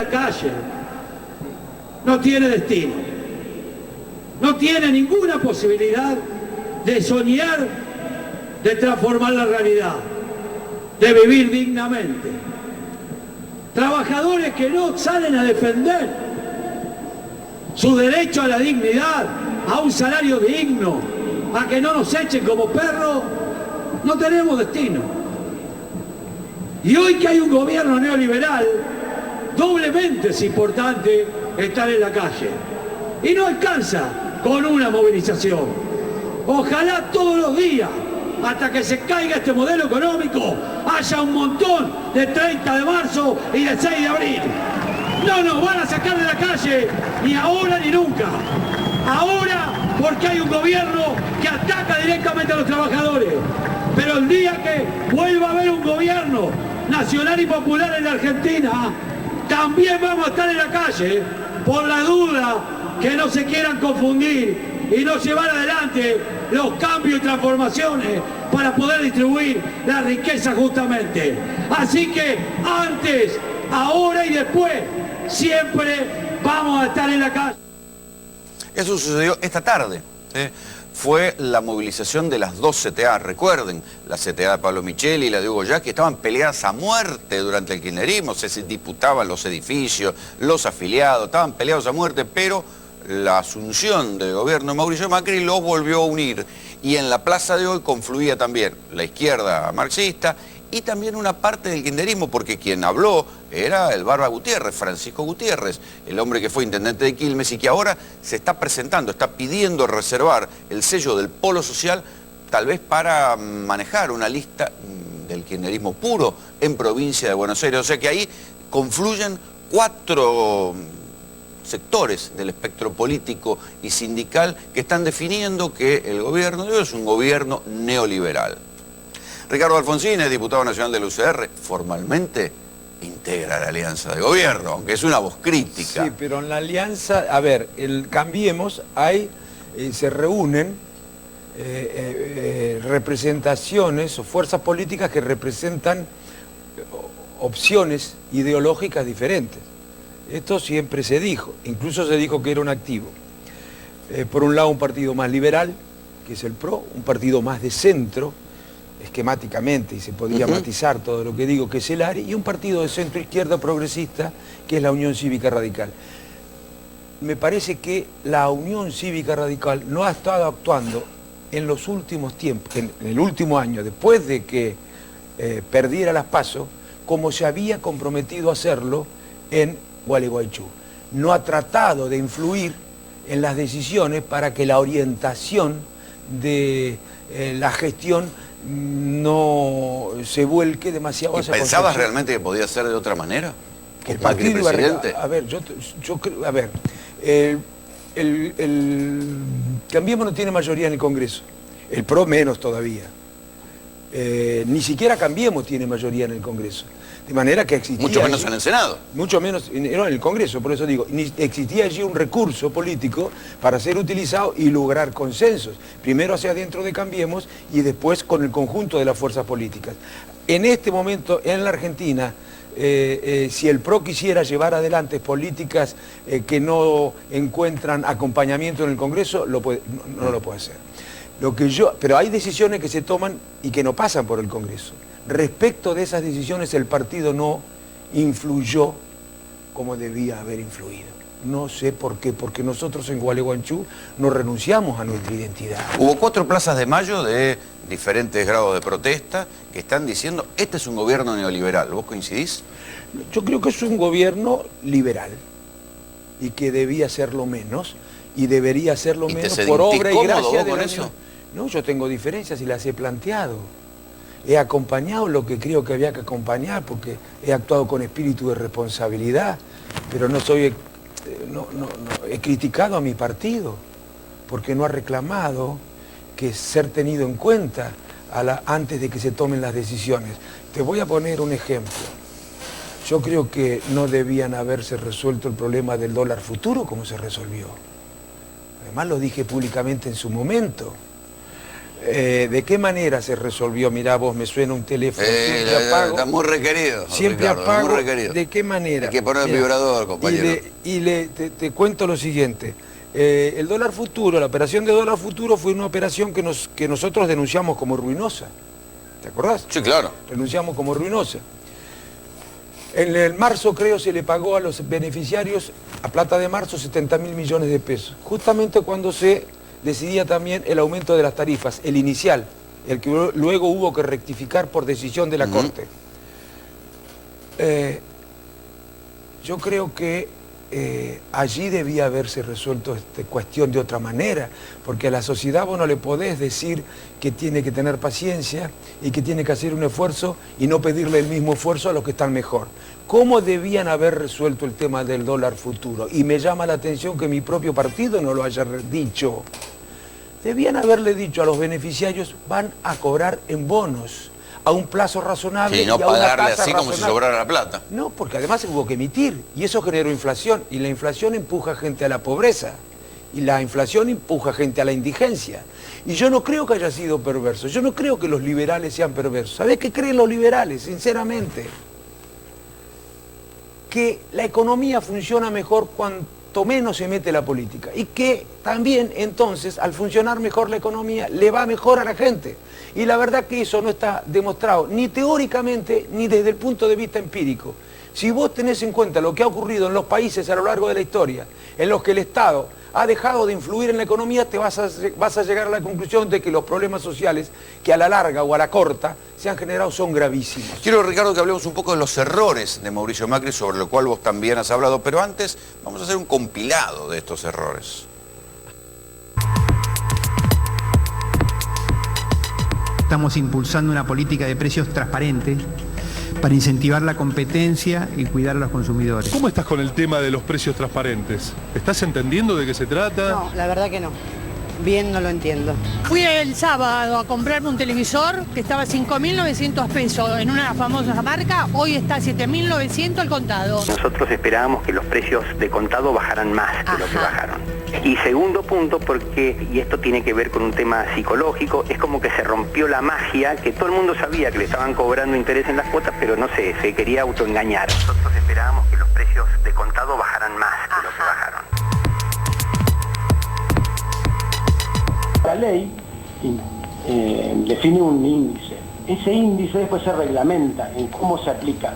la calle no tiene destino, no tiene ninguna posibilidad de soñar, de transformar la realidad, de vivir dignamente. Trabajadores que no salen a defender su derecho a la dignidad, a un salario digno, a que no nos echen como perros, no tenemos destino. Y hoy que hay un gobierno neoliberal, doblemente es importante estar en la calle. Y no alcanza con una movilización. Ojalá todos los días, hasta que se caiga este modelo económico, haya un montón de 30 de marzo y de 6 de abril. No nos van a sacar de la calle, ni ahora ni nunca. Ahora porque hay un gobierno que ataca directamente a los trabajadores. Pero el día que vuelva a haber un gobierno nacional y popular en la Argentina, también vamos a estar en la calle, por la duda que no se quieran confundir y no llevar adelante los cambios y transformaciones para poder distribuir la riqueza justamente. Así que antes, ahora y después, siempre vamos a estar en la calle. Eso sucedió esta tarde, ¿sí? Fue la movilización de las dos CTA, recuerden, la CTA de Pablo Micheli y la de Hugo Yasky, estaban peleadas a muerte durante el kirchnerismo, se disputaban los edificios, los afiliados, estaban peleados a muerte, pero la asunción del gobierno de Mauricio Macri los volvió a unir. Y en la plaza de hoy confluía también la izquierda marxista y también una parte del kirchnerismo, porque quien habló era el Barba Gutiérrez, Francisco Gutiérrez, el hombre que fue intendente de Quilmes y que ahora se está presentando, está pidiendo reservar el sello del Polo Social, tal vez para manejar una lista del kirchnerismo puro en provincia de Buenos Aires. O sea que ahí confluyen 4 sectores del espectro político y sindical que están definiendo que el gobierno de hoy es un gobierno neoliberal. Ricardo Alfonsín es diputado nacional del UCR, formalmente integra la alianza de gobierno, aunque es una voz crítica. Sí, pero en la alianza, a ver, el Cambiemos, hay, se reúnen representaciones o fuerzas políticas que representan opciones ideológicas diferentes. Esto siempre se dijo, incluso se dijo que era un activo. Por un lado un partido más liberal, que es el PRO, un partido más de centro, esquemáticamente, y se podría matizar todo lo que digo, que es el ARI, y un partido de centro izquierda progresista, que es la Unión Cívica Radical. Me parece que la Unión Cívica Radical no ha estado actuando en los últimos tiempos, en el último año, después de que perdiera las PASO, como se había comprometido a hacerlo en Gualeguaychú. No ha tratado de influir en las decisiones para que la orientación de la gestión no se vuelque demasiado hacia... ¿Y pensabas realmente que podía ser de otra manera? Que el partido iba a... A ver, yo creo... A ver, el Cambiemos no tiene mayoría en el Congreso. El PRO menos todavía. Ni siquiera Cambiemos tiene mayoría en el Congreso. De manera que existía... Mucho menos en el Senado. Mucho menos en el Congreso, por eso digo, existía allí un recurso político para ser utilizado y lograr consensos. Primero hacia adentro de Cambiemos y después con el conjunto de las fuerzas políticas. En este momento, en la Argentina, si el PRO quisiera llevar adelante políticas que no encuentran acompañamiento en el Congreso, no lo puede hacer. Pero hay decisiones que se toman y que no pasan por el Congreso. Respecto de esas decisiones, el partido no influyó como debía haber influido. No sé por qué, porque nosotros en Gualeguaychú no renunciamos a nuestra identidad. Hubo 4 plazas de mayo de diferentes grados de protesta que están diciendo, este es un gobierno neoliberal. ¿Vos coincidís? Yo creo que es un gobierno liberal y que debía serlo menos y debería serlo menos por obra y gracia de la Unión. No, yo tengo diferencias y las he planteado. He acompañado lo que creo que había que acompañar porque he actuado con espíritu de responsabilidad, pero no soy... he criticado a mi partido porque no ha reclamado que ser tenido en cuenta antes de que se tomen las decisiones. Te voy a poner un ejemplo. Yo creo que no debían haberse resuelto el problema del dólar futuro como se resolvió. Además lo dije públicamente en su momento. ¿De qué manera se resolvió? Mirá, vos, me suena un teléfono, siempre apago. Está muy requerido, Siempre Ricardo, apago. muy requerido. ¿De qué manera? Hay que poner el vibrador, compañero. Te cuento lo siguiente. El dólar futuro, la operación de dólar futuro fue una operación que nosotros denunciamos como ruinosa. ¿Te acordás? Sí, claro. Denunciamos como ruinosa. En el marzo, creo, se le pagó a los beneficiarios, a plata de marzo, 70.000 millones de pesos. Justamente cuando se decidía también el aumento de las tarifas, el inicial, el que luego hubo que rectificar por decisión de la Corte. Yo creo que allí debía haberse resuelto esta cuestión de otra manera, porque a la sociedad vos no le podés decir que tiene que tener paciencia y que tiene que hacer un esfuerzo y no pedirle el mismo esfuerzo a los que están mejor. ¿Cómo debían haber resuelto el tema del dólar futuro? Y me llama la atención que mi propio partido no lo haya dicho. Debían haberle dicho a los beneficiarios, van a cobrar en bonos, a un plazo razonable. Sí, no y a una pagarle tasa así como si razonable. sobrara la plata. No, porque además hubo que emitir, y eso generó inflación, y la inflación empuja gente a la pobreza, y la inflación empuja gente a la indigencia. Y yo no creo que haya sido perverso, yo no creo que los liberales sean perversos. ¿Sabés qué creen los liberales, sinceramente? Que la economía funciona mejor cuanto menos se mete la política, y que también entonces al funcionar mejor la economía le va mejor a la gente. Y la verdad que eso no está demostrado ni teóricamente ni desde el punto de vista empírico. Si vos tenés en cuenta lo que ha ocurrido en los países a lo largo de la historia, en los que el Estado ha dejado de influir en la economía, te vas a llegar a la conclusión de que los problemas sociales que a la larga o a la corta se han generado son gravísimos. Quiero, Ricardo, que hablemos un poco de los errores de Mauricio Macri, sobre lo cual vos también has hablado, pero antes vamos a hacer un compilado de estos errores. Estamos impulsando una política de precios transparente para incentivar la competencia y cuidar a los consumidores. ¿Cómo estás con el tema de los precios transparentes? ¿Estás entendiendo de qué se trata? No, la verdad que no. Bien no lo entiendo. Fui el sábado a comprarme un televisor que estaba a 5.900 pesos en una famosa marca, hoy está a 7.900 al contado. Nosotros esperábamos que los precios de contado bajaran más de lo que bajaron. Y segundo punto, porque, y esto tiene que ver con un tema psicológico, es como que se rompió la magia, que todo el mundo sabía que le estaban cobrando interés en las cuotas, pero no sé, se quería autoengañar. Nosotros esperábamos que los precios de contado bajaran más de lo que bajaron. La ley define un índice. Ese índice después se reglamenta en cómo se aplica.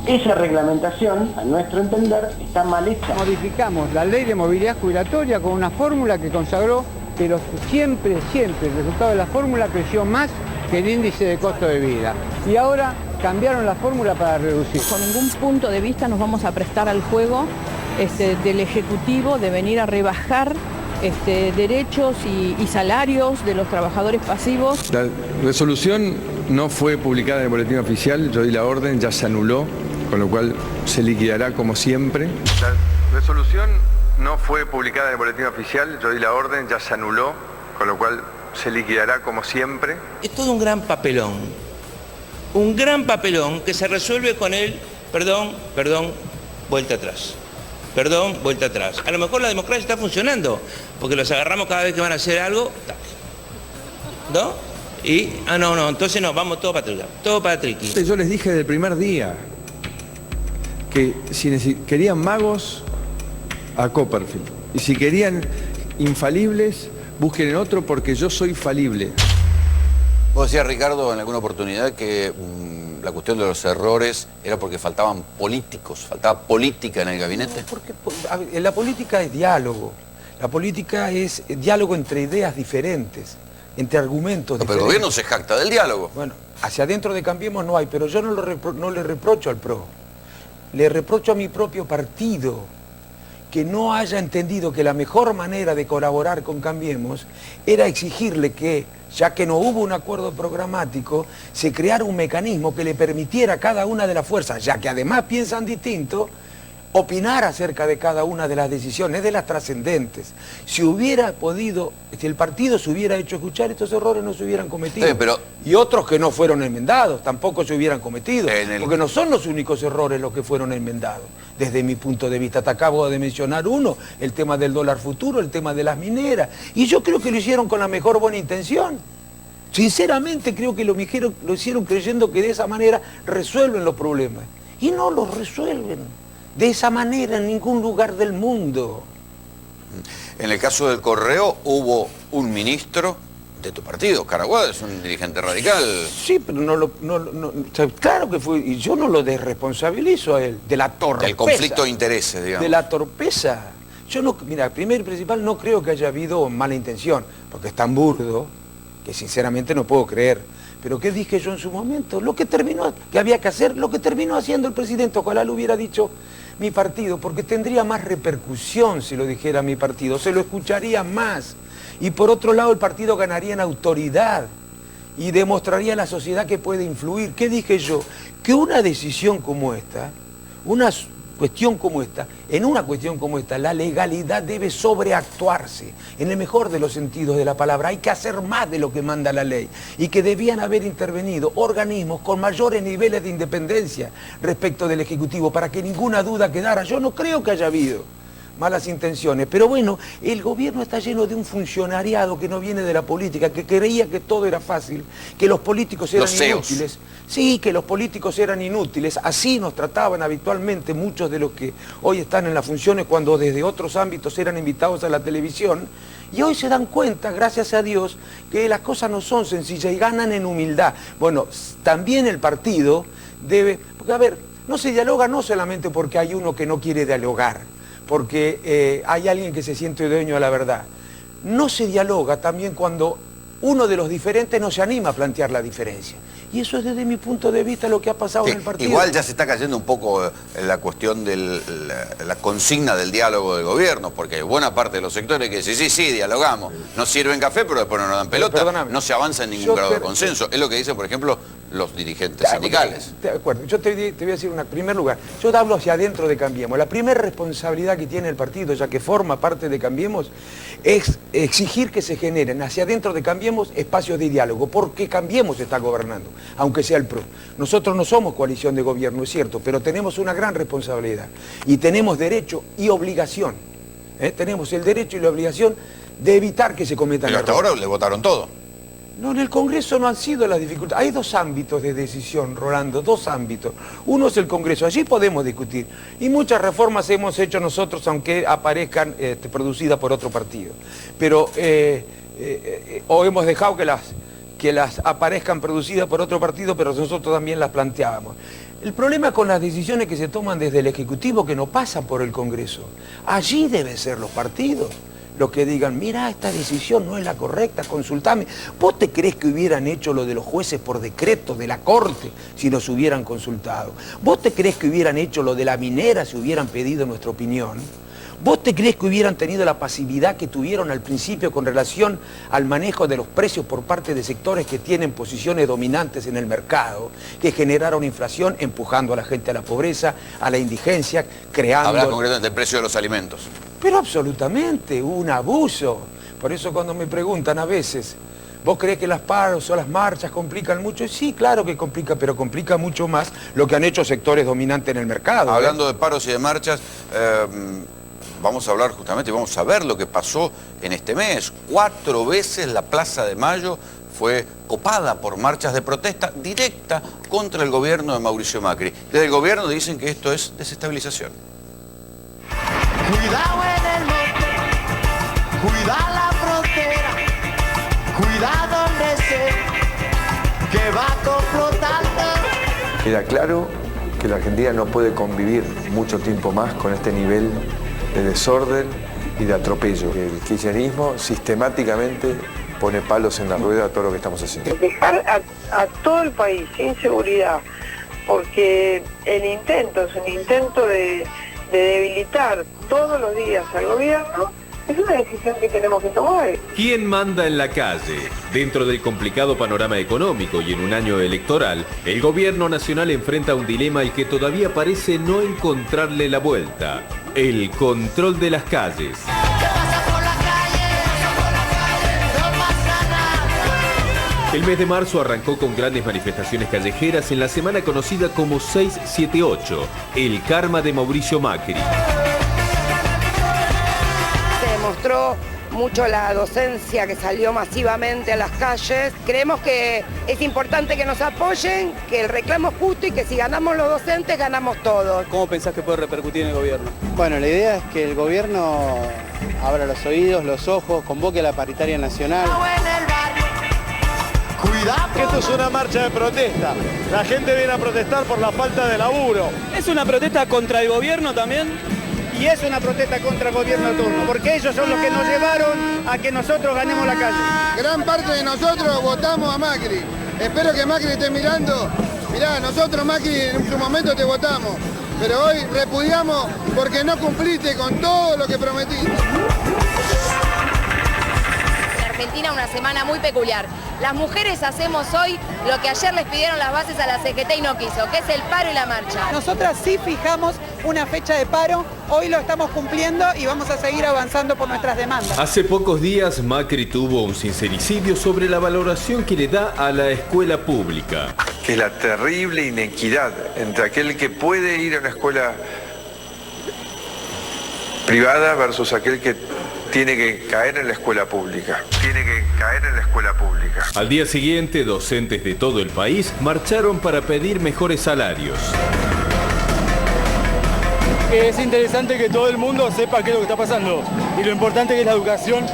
Esa reglamentación, a nuestro entender, está mal hecha. Modificamos la ley de movilidad jubilatoria con una fórmula que consagró que siempre el resultado de la fórmula creció más que el índice de costo de vida. Y ahora cambiaron la fórmula para reducir. Con ningún punto de vista nos vamos a prestar al juego del Ejecutivo de venir a rebajar derechos y salarios de los trabajadores pasivos. La resolución no fue publicada en el boletín oficial, yo di la orden, ya se anuló, con lo cual se liquidará como siempre. La resolución no fue publicada en el boletín oficial, yo di la orden, ya se anuló, con lo cual se liquidará como siempre. Es todo un gran papelón que se resuelve con el perdón, vuelta atrás. Perdón, vuelta atrás. A lo mejor la democracia está funcionando, porque los agarramos cada vez que van a hacer algo, ¿no? Y, no, entonces no, vamos todo para triqui. Yo les dije desde el primer día que si querían magos, a Copperfield. Y si querían infalibles, busquen en otro porque yo soy falible. Vos decías, Ricardo, en alguna oportunidad que la cuestión de los errores era porque faltaban políticos, faltaba política en el gabinete. No, porque la política es diálogo. La política es diálogo entre ideas diferentes, entre argumentos diferentes. Pero el gobierno se jacta del diálogo. Bueno, hacia adentro de Cambiemos no hay, pero yo no le reprocho al PRO. Le reprocho a mi propio partido que no haya entendido que la mejor manera de colaborar con Cambiemos era exigirle que, ya que no hubo un acuerdo programático, se creara un mecanismo que le permitiera a cada una de las fuerzas, ya que además piensan distinto, opinar acerca de cada una de las decisiones, de las trascendentes. Si hubiera podido, si el partido se hubiera hecho escuchar, estos errores no se hubieran cometido. Sí, pero... Y otros que no fueron enmendados tampoco se hubieran cometido, porque no son los únicos errores los que fueron enmendados. desde mi punto de vista. Te acabo de mencionar uno, el tema del dólar futuro, el tema de las mineras. Y yo creo que lo hicieron con la mejor buena intención. Sinceramente creo que lo hicieron creyendo que de esa manera resuelven los problemas. Y no los resuelven de esa manera en ningún lugar del mundo. En el caso del Correo hubo un ministro de tu partido, Caraguá, es un dirigente radical. Sí, pero claro que fue, y yo no lo desresponsabilizo a él, de la torpeza. Del conflicto de intereses, digamos. De la torpeza. Yo no, mira, primero y principal, no creo que haya habido mala intención, porque es tan burdo que sinceramente no puedo creer. Pero ¿qué dije yo en su momento? Lo que había que hacer, lo que terminó haciendo el presidente, ojalá lo hubiera dicho mi partido, porque tendría más repercusión si lo dijera mi partido, se lo escucharía más. Y por otro lado el partido ganaría en autoridad y demostraría a la sociedad que puede influir. ¿Qué dije yo? Que una decisión como esta, en una cuestión como esta, la legalidad debe sobreactuarse, en el mejor de los sentidos de la palabra. Hay que hacer más de lo que manda la ley y que debían haber intervenido organismos con mayores niveles de independencia respecto del Ejecutivo para que ninguna duda quedara. Yo no creo que haya habido malas intenciones, pero bueno, el gobierno está lleno de un funcionariado que no viene de la política, que creía que todo era fácil, que los políticos eran inútiles. Sí, que los políticos eran inútiles, así nos trataban habitualmente muchos de los que hoy están en las funciones cuando desde otros ámbitos eran invitados a la televisión, y hoy se dan cuenta, gracias a Dios, que las cosas no son sencillas y ganan en humildad. Bueno, también el partido debe, porque a ver, no se dialoga no solamente porque hay uno que no quiere dialogar, porque hay alguien que se siente dueño de la verdad. No se dialoga también cuando uno de los diferentes no se anima a plantear la diferencia. Y eso es desde mi punto de vista lo que ha pasado en el partido. Igual ya se está cayendo un poco la cuestión de la consigna del diálogo del gobierno, porque hay buena parte de los sectores que dicen, sí, dialogamos, nos sirven café, pero después no nos dan pelota, no se avanza en ningún grado de consenso. Es lo que dicen, por ejemplo, los dirigentes sindicales. De acuerdo, yo te voy a decir en primer lugar, yo hablo hacia adentro de Cambiemos. La primera responsabilidad que tiene el partido, ya que forma parte de Cambiemos, es exigir que se generen hacia adentro de Cambiemos espacios de diálogo, porque Cambiemos está gobernando, aunque sea el PRO. Nosotros no somos coalición de gobierno, es cierto, pero tenemos una gran responsabilidad y tenemos derecho y obligación. Tenemos el derecho y la obligación de evitar que se cometan errores. Pero hasta ahora le votaron todo. No, en el Congreso no han sido las dificultades. Hay dos ámbitos de decisión, Rolando, dos ámbitos. Uno es el Congreso, allí podemos discutir. Y muchas reformas hemos hecho nosotros, aunque aparezcan producidas por otro partido. Pero, o hemos dejado que las aparezcan producidas por otro partido, pero nosotros también las planteábamos. El problema con las decisiones que se toman desde el Ejecutivo, que no pasan por el Congreso. Allí deben ser los partidos los que digan, mira, esta decisión no es la correcta, consultame. ¿Vos te crees que hubieran hecho lo de los jueces por decreto de la Corte si nos hubieran consultado? ¿Vos te crees que hubieran hecho lo de la minera si hubieran pedido nuestra opinión? ¿Vos te crees que hubieran tenido la pasividad que tuvieron al principio con relación al manejo de los precios por parte de sectores que tienen posiciones dominantes en el mercado, que generaron inflación empujando a la gente a la pobreza, a la indigencia, creando... Habla concretamente del precio de los alimentos. Pero absolutamente, un abuso. Por eso cuando me preguntan a veces, ¿vos creés que las paros o las marchas complican mucho? Sí, claro que complica, pero complica mucho más lo que han hecho sectores dominantes en el mercado. Hablando de paros y de marchas, vamos a hablar justamente, vamos a ver lo que pasó en este mes. 4 veces la Plaza de Mayo fue copada por marchas de protesta directa contra el gobierno de Mauricio Macri. Desde el gobierno dicen que esto es desestabilización. Cuidado en el monte, cuida la frontera, cuida donde sea, que va complotando. Queda claro que la Argentina no puede convivir mucho tiempo más con este nivel de desorden y de atropello. El kirchnerismo sistemáticamente pone palos en la rueda a todo lo que estamos haciendo. Dejar a todo el país sin seguridad, porque el intento es un intento de debilitar todos los días al gobierno, es una decisión que tenemos que tomar. ¿Quién manda en la calle? Dentro del complicado panorama económico y en un año electoral, el gobierno nacional enfrenta un dilema al que todavía parece no encontrarle la vuelta: el control de las calles. El mes de marzo arrancó con grandes manifestaciones callejeras en la semana conocida como 678, el karma de Mauricio Macri. Se demostró mucho la docencia que salió masivamente a las calles. Creemos que es importante que nos apoyen, que el reclamo es justo y que si ganamos los docentes, ganamos todos. ¿Cómo pensás que puede repercutir en el gobierno? Bueno, la idea es que el gobierno abra los oídos, los ojos, convoque a la paritaria nacional. Esto es una marcha de protesta. La gente viene a protestar por la falta de laburo. ¿Es una protesta contra el gobierno también? Y es una protesta contra el gobierno de turno, porque ellos son los que nos llevaron a que nosotros ganemos la calle. Gran parte de nosotros votamos a Macri. Espero que Macri esté mirando. Mirá, nosotros Macri en su momento te votamos, pero hoy repudiamos porque no cumpliste con todo lo que prometiste. Argentina una semana muy peculiar. Las mujeres hacemos hoy lo que ayer les pidieron las bases a la CGT y no quiso, que es el paro y la marcha. Nosotras sí fijamos una fecha de paro, hoy lo estamos cumpliendo y vamos a seguir avanzando por nuestras demandas. Hace pocos días Macri tuvo un sincericidio sobre la valoración que le da a la escuela pública. Que es la terrible inequidad entre aquel que puede ir a una escuela privada versus aquel que tiene que caer en la escuela pública. Al día siguiente, docentes de todo el país marcharon para pedir mejores salarios. Es interesante que todo el mundo sepa qué es lo que está pasando y lo importante que es la educación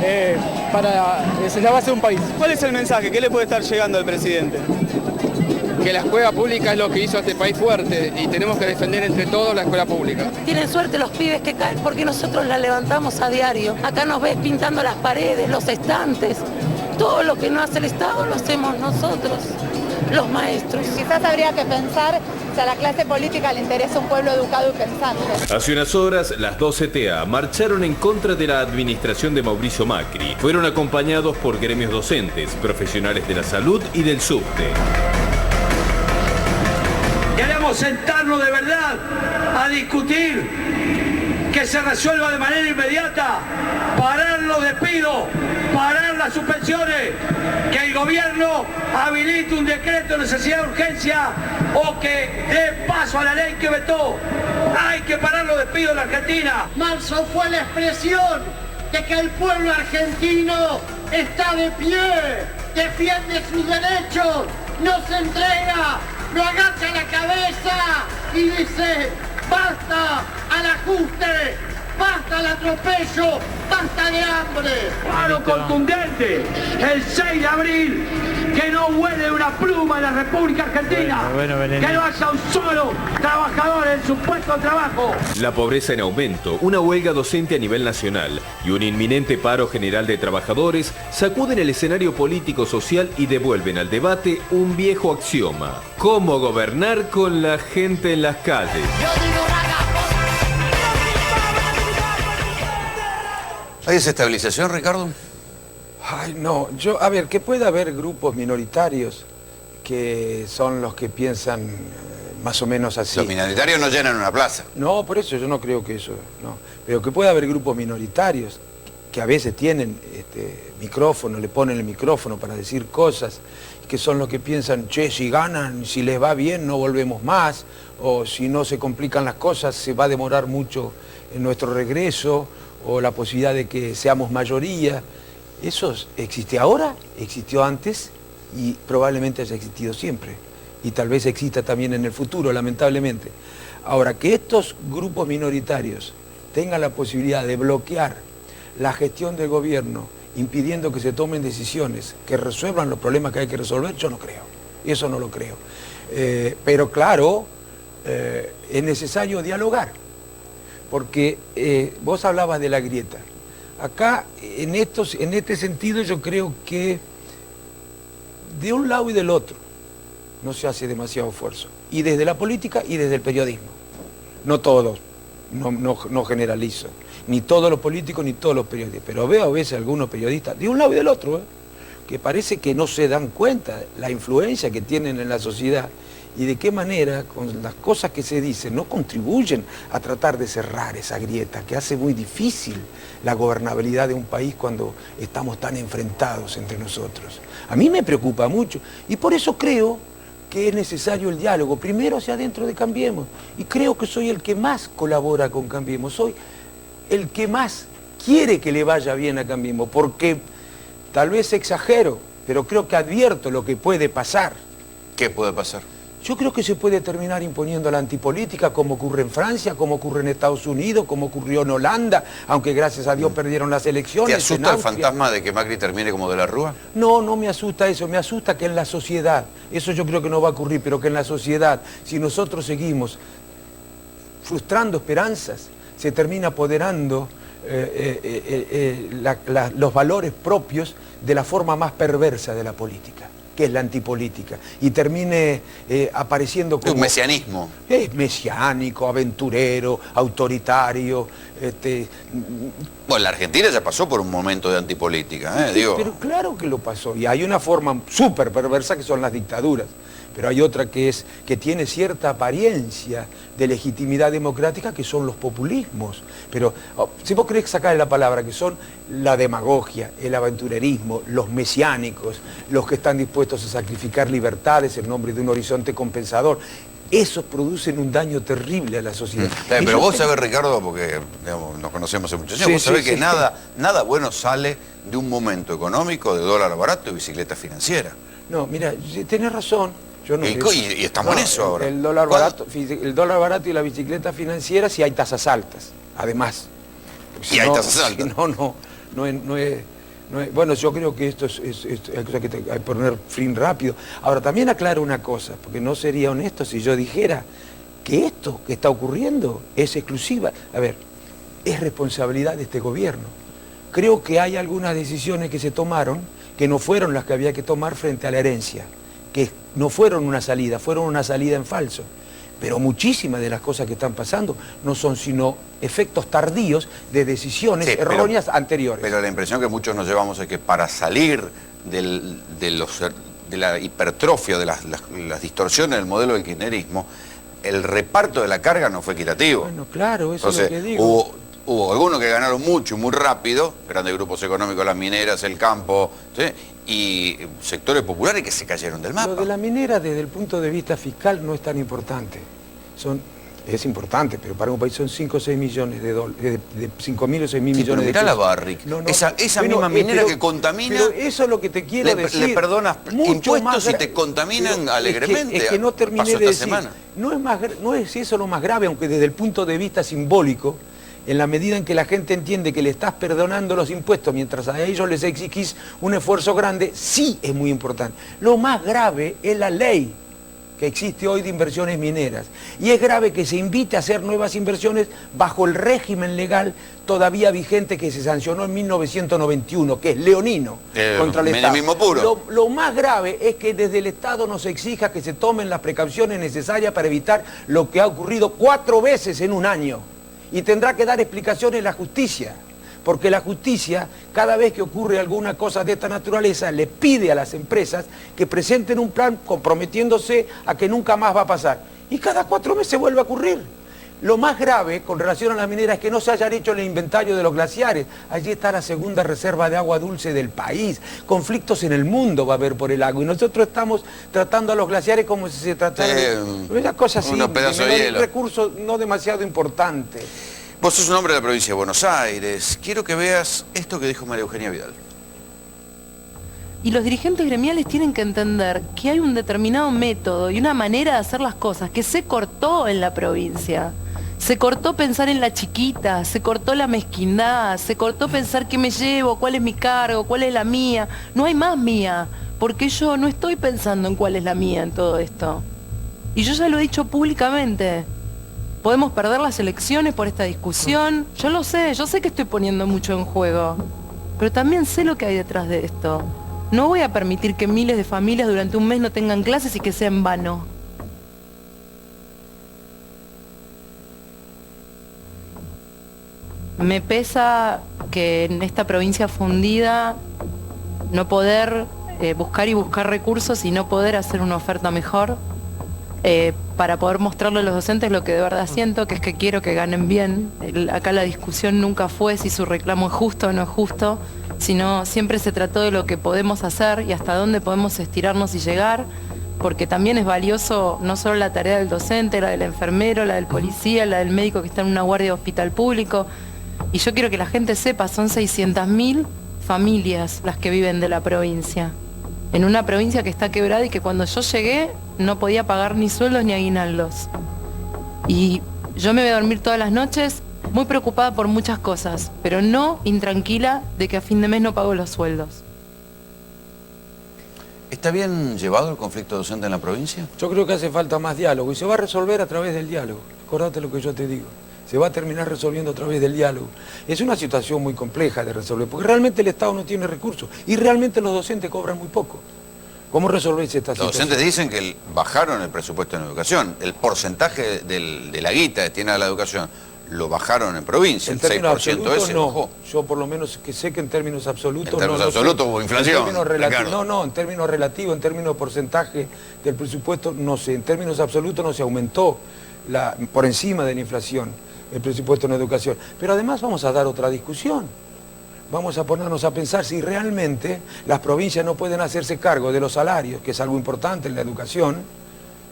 es la base de un país. ¿Cuál es el mensaje? ¿Qué le puede estar llegando al presidente? Que la escuela pública es lo que hizo a este país fuerte y tenemos que defender entre todos la escuela pública. Tienen suerte los pibes que caen porque nosotros la levantamos a diario. Acá nos ves pintando las paredes, los estantes. Todo lo que no hace el Estado lo hacemos nosotros, los maestros. Quizás habría que pensar si a la clase política le interesa un pueblo educado y pensante. Hace unas horas, las dos CTA marcharon en contra de la administración de Mauricio Macri. Fueron acompañados por gremios docentes, profesionales de la salud y del subte. Queremos sentarnos de verdad a discutir, que se resuelva de manera inmediata, parar los despidos, parar las suspensiones, que el gobierno habilite un decreto de necesidad de urgencia o que dé paso a la ley que vetó. Hay que parar los despidos en la Argentina. Marzo fue la expresión de que el pueblo argentino está de pie, defiende sus derechos, no se entrega, no agacha la cabeza y dice basta al ajuste, basta al atropello, basta de hambre. Paro contundente, el 6 de abril, que no huele una pluma en la República Argentina, que no haya un solo trabajador en su puesto de trabajo. La pobreza en aumento, una huelga docente a nivel nacional y un inminente paro general de trabajadores sacuden el escenario político-social y devuelven al debate un viejo axioma: ¿cómo gobernar con la gente en las calles? ¿Hay desestabilización, Ricardo? Ay, no. A ver, que pueda haber grupos minoritarios que son los que piensan más o menos así. Los minoritarios no llenan una plaza. No, por eso yo no creo que eso, no. Pero que pueda haber grupos minoritarios que a veces tienen micrófono, le ponen el micrófono para decir cosas, que son los que piensan, che, si ganan, si les va bien, no volvemos más, o si no se complican las cosas, se va a demorar mucho en nuestro regreso, o la posibilidad de que seamos mayoría. Eso existe ahora, existió antes y probablemente haya existido siempre. Y tal vez exista también en el futuro, lamentablemente. Ahora, que estos grupos minoritarios tengan la posibilidad de bloquear la gestión del gobierno, impidiendo que se tomen decisiones que resuelvan los problemas que hay que resolver, yo no creo. Eso no lo creo. Pero claro, es necesario dialogar. Porque vos hablabas de la grieta. Acá, en este sentido, yo creo que de un lado y del otro no se hace demasiado esfuerzo. Y desde la política y desde el periodismo. No todos, no generalizo. Ni todos los políticos ni todos los periodistas. Pero veo a veces algunos periodistas, de un lado y del otro, que parece que no se dan cuenta la influencia que tienen en la sociedad y de qué manera, con las cosas que se dicen, no contribuyen a tratar de cerrar esa grieta que hace muy difícil la gobernabilidad de un país cuando estamos tan enfrentados entre nosotros. A mí me preocupa mucho y por eso creo que es necesario el diálogo, primero hacia adentro de Cambiemos, y creo que soy el que más colabora con Cambiemos, soy el que más quiere que le vaya bien a Cambiemos, porque tal vez exagero, pero creo que advierto lo que puede pasar. ¿Qué puede pasar? Yo creo que se puede terminar imponiendo la antipolítica como ocurre en Francia, como ocurre en Estados Unidos, como ocurrió en Holanda, aunque gracias a Dios perdieron las elecciones. ¿Te asusta el fantasma de que Macri termine como de la Rúa? No, no me asusta eso, me asusta que en la sociedad, eso yo creo que no va a ocurrir, pero que en la sociedad, si nosotros seguimos frustrando esperanzas, se termina apoderando los valores propios de la forma más perversa de la política, que es la antipolítica, y termine apareciendo como... Un mesianismo. Es mesiánico, aventurero, autoritario. Bueno, la Argentina ya pasó por un momento de antipolítica, digo. Pero claro que lo pasó, y hay una forma súper perversa que son las dictaduras, pero hay otra que tiene cierta apariencia de legitimidad democrática, que son los populismos. Pero si vos querés sacar la palabra, que son la demagogia, el aventurerismo, los mesiánicos, los que están dispuestos a sacrificar libertades en nombre de un horizonte compensador, esos producen un daño terrible a la sociedad. Pero vos sabés, Ricardo, porque digamos, nos conocemos hace muchos años, vos sabés que nada bueno sale de un momento económico de dólar barato y bicicleta financiera. No, mira, tenés razón. Yo no y estamos en eso ahora. El dólar barato y la bicicleta financiera, si hay tasas altas, además. Y hay tasas altas. No es... Bueno, yo creo que esto hay cosas que hay que poner fin rápido. Ahora, también aclaro una cosa, porque no sería honesto si yo dijera que esto que está ocurriendo es exclusiva. A ver, es responsabilidad de este gobierno. Creo que hay algunas decisiones que se tomaron que no fueron las que había que tomar frente a la herencia, que no fueron una salida, fueron una salida en falso. Pero muchísimas de las cosas que están pasando no son sino efectos tardíos de decisiones erróneas anteriores. Pero la impresión que muchos nos llevamos es que para salir de la hipertrofia, de las distorsiones del modelo del kirchnerismo, el reparto de la carga no fue equitativo. Bueno, claro, eso es lo que digo. Hubo algunos que ganaron mucho y muy rápido, grandes grupos económicos, las mineras, el campo, ¿sí? Y sectores populares que se cayeron del mapa. Lo de la minera desde el punto de vista fiscal no es tan importante. Es importante, pero para un país son 5 o 6 millones de dólares, de 5.000 o 6.000 millones de pesos. Mirá la Barrick, esa misma minera que contamina, pero eso es lo que te quiero decir. Le perdonas impuestos y te contaminan alegremente. Es que no terminé de decir, no es eso lo más grave, aunque desde el punto de vista simbólico, en la medida en que la gente entiende que le estás perdonando los impuestos mientras a ellos les exigís un esfuerzo grande, sí es muy importante. Lo más grave es la ley que existe hoy de inversiones mineras. Y es grave que se invite a hacer nuevas inversiones bajo el régimen legal todavía vigente que se sancionó en 1991, que es leonino contra el Estado. Menemismo puro. Lo más grave es que desde el Estado nos exija que se tomen las precauciones necesarias para evitar lo que ha ocurrido 4 veces en un año. Y tendrá que dar explicaciones la justicia, porque la justicia, cada vez que ocurre alguna cosa de esta naturaleza, le pide a las empresas que presenten un plan comprometiéndose a que nunca más va a pasar. Y cada 4 meses vuelve a ocurrir. Lo más grave con relación a las mineras es que no se haya hecho el inventario de los glaciares. Allí está la segunda reserva de agua dulce del país. Conflictos en el mundo va a haber por el agua. Y nosotros estamos tratando a los glaciares como si se tratara de una cosa así, unos pedazos de hielo. Un recurso no demasiado importante. Vos sos un hombre de la provincia de Buenos Aires. Quiero que veas esto que dijo María Eugenia Vidal. Y los dirigentes gremiales tienen que entender que hay un determinado método y una manera de hacer las cosas que se cortó en la provincia. Se cortó pensar en la chiquita, se cortó la mezquindad, se cortó pensar qué me llevo, cuál es mi cargo, cuál es la mía. No hay más mía, porque yo no estoy pensando en cuál es la mía en todo esto. Y yo ya lo he dicho públicamente. Podemos perder las elecciones por esta discusión. Yo lo sé, yo sé que estoy poniendo mucho en juego. Pero también sé lo que hay detrás de esto. No voy a permitir que miles de familias durante un mes no tengan clases y que sea en vano. Me pesa que en esta provincia fundida no poder buscar recursos y no poder hacer una oferta mejor. para poder mostrarle a los docentes lo que de verdad siento, que es que quiero que ganen bien. Acá la discusión nunca fue si su reclamo es justo o no es justo, sino siempre se trató de lo que podemos hacer y hasta dónde podemos estirarnos y llegar, porque también es valioso no solo la tarea del docente, la del enfermero, la del policía, la del médico que está en una guardia de hospital público. Y yo quiero que la gente sepa, son 600.000 familias las que viven de la provincia. En una provincia que está quebrada y que cuando yo llegué no podía pagar ni sueldos ni aguinaldos. Y yo me voy a dormir todas las noches muy preocupada por muchas cosas, pero no intranquila de que a fin de mes no pago los sueldos. ¿Está bien llevado el conflicto docente en la provincia? Yo creo que hace falta más diálogo y se va a resolver a través del diálogo. Acordate lo que yo te digo. Se va a terminar resolviendo a través del diálogo. Es una situación muy compleja de resolver, porque realmente el Estado no tiene recursos y realmente los docentes cobran muy poco. ¿Cómo resolvéis esta situación? Los docentes dicen que bajaron el presupuesto en educación. El porcentaje de la guita que tiene la educación lo bajaron en provincia, el 6% ese no. bajó. Yo por lo menos que sé que en términos absolutos... En términos absolutos hubo inflación. En términos relativos, en términos de porcentaje del presupuesto, no sé. En términos absolutos no se aumentó por encima de la inflación el presupuesto en educación. Pero además vamos a dar otra discusión. Vamos a ponernos a pensar si realmente las provincias no pueden hacerse cargo de los salarios, que es algo importante en la educación,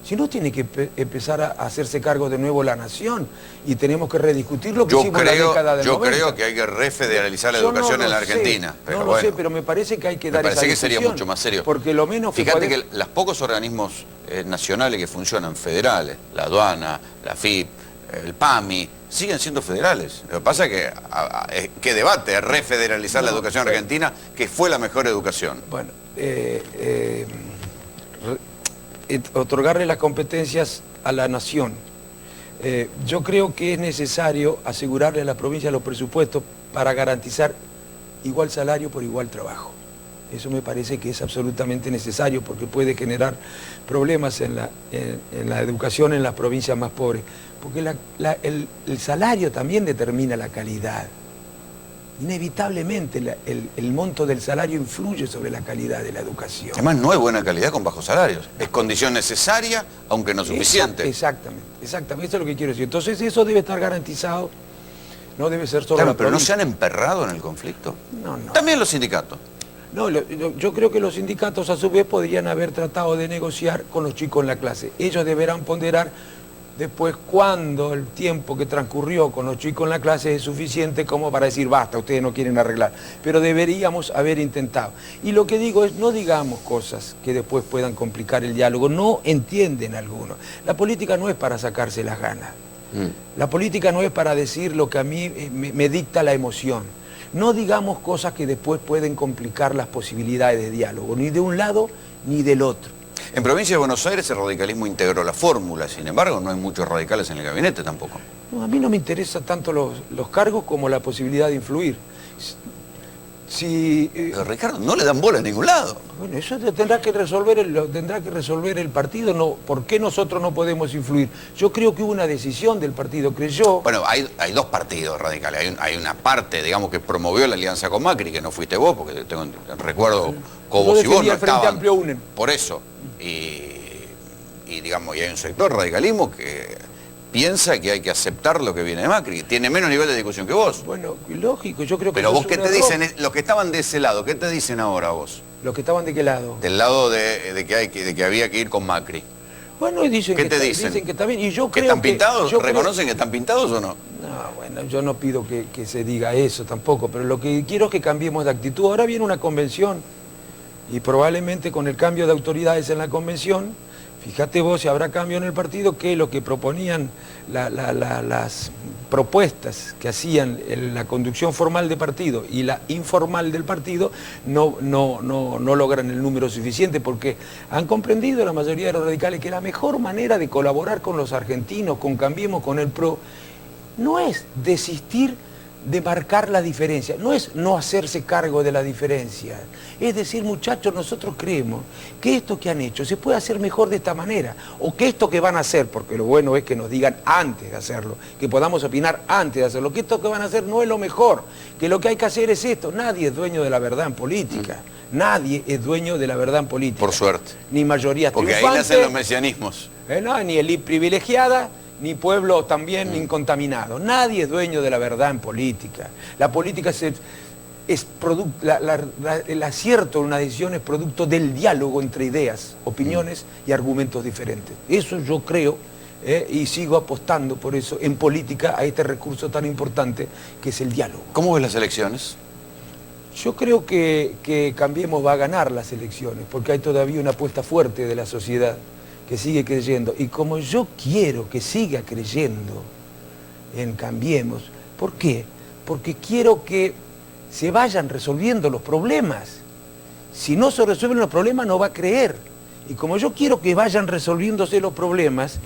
si no tiene que empezar a hacerse cargo de nuevo la nación y tenemos que rediscutir lo que hicimos en la década del 90. Yo creo que hay que refederalizar la educación en la Argentina. No lo sé, pero me parece que hay que dar esa discusión. Me parece que sería mucho más serio. Porque lo menos que fíjate que los pocos organismos nacionales que funcionan, federales, la aduana, la FIP, el PAMI, siguen siendo federales. Lo que pasa es que, ¿qué debate? Refederalizar la educación argentina, que fue la mejor educación. Bueno, otorgarle las competencias a la nación. Yo creo que es necesario asegurarle a la provincia los presupuestos para garantizar igual salario por igual trabajo. Eso me parece que es absolutamente necesario porque puede generar problemas en la educación en las provincias más pobres. Porque el salario también determina la calidad. Inevitablemente el monto del salario influye sobre la calidad de la educación. Además no hay buena calidad con bajos salarios. Es condición necesaria, aunque no suficiente. Exactamente. Eso es lo que quiero decir. Entonces eso debe estar garantizado, no debe ser solo claro, la pero provincia. ¿no se han emperrado en el conflicto? No. También los sindicatos. No, yo creo que los sindicatos a su vez podrían haber tratado de negociar con los chicos en la clase. Ellos deberán ponderar después cuándo el tiempo que transcurrió con los chicos en la clase es suficiente como para decir basta, ustedes no quieren arreglar. Pero deberíamos haber intentado. Y lo que digo es, no digamos cosas que después puedan complicar el diálogo. No entienden algunos. La política no es para sacarse las ganas. La política no es para decir lo que a mí me dicta la emoción. No digamos cosas que después pueden complicar las posibilidades de diálogo, ni de un lado ni del otro. En provincia de Buenos Aires el radicalismo integró la fórmula, sin embargo no hay muchos radicales en el gabinete tampoco. No, a mí no me interesa tanto los cargos como la posibilidad de influir. Pero Ricardo, no le dan bola a ningún lado. Bueno, eso tendrá que resolver el partido. No, ¿por qué nosotros no podemos influir? Yo creo que hubo una decisión del partido, creyó... Bueno, hay dos partidos radicales. Hay una parte, digamos, que promovió la alianza con Macri, que no fuiste vos, porque recuerdo Cobos y vos no estaban. Por eso. Y digamos, y hay un sector radicalismo que piensa que hay que aceptar lo que viene de Macri, que tiene menos nivel de discusión que vos. Bueno, lógico, yo creo que... Pero vos, ¿qué te dicen? Los que estaban de ese lado, ¿qué te dicen ahora vos? ¿Los que estaban de qué lado? Del lado de que había que ir con Macri. Bueno, dicen ¿qué que te dicen? Dicen que está bien, y yo ¿Que creo están pintados? que... ¿Reconocen que están pintados o no? No, bueno, yo no pido que se diga eso tampoco, pero lo que quiero es que cambiemos de actitud. Ahora viene una convención, y probablemente con el cambio de autoridades en la convención, fíjate vos si habrá cambio en el partido, que lo que proponían las propuestas que hacían la conducción formal de partido y la informal del partido no logran el número suficiente porque han comprendido la mayoría de los radicales que la mejor manera de colaborar con los argentinos, con Cambiemos, con el PRO, no es desistir de marcar la diferencia, no es no hacerse cargo de la diferencia, es decir, muchachos, nosotros creemos que esto que han hecho se puede hacer mejor de esta manera, o que esto que van a hacer, porque lo bueno es que nos digan antes de hacerlo, que podamos opinar antes de hacerlo, que esto que van a hacer no es lo mejor, que lo que hay que hacer es esto. Nadie es dueño de la verdad en política, nadie es dueño de la verdad en política. Por suerte. Ni mayorías porque triunfantes. Ahí nacen los mesianismos. No, ni élite privilegiada, ni pueblo también incontaminado. Nadie es dueño de la verdad en política. La política es producto, el acierto en una decisión es producto del diálogo entre ideas, opiniones y argumentos diferentes. Eso yo creo, y sigo apostando por eso en política a este recurso tan importante que es el diálogo. ¿Cómo ves las elecciones? Yo creo que Cambiemos va a ganar las elecciones, porque hay todavía una apuesta fuerte de la sociedad que sigue creyendo. Y como yo quiero que siga creyendo en Cambiemos, ¿por qué? Porque quiero que se vayan resolviendo los problemas. Si no se resuelven los problemas, no va a creer. Y como yo quiero que vayan resolviéndose los problemas,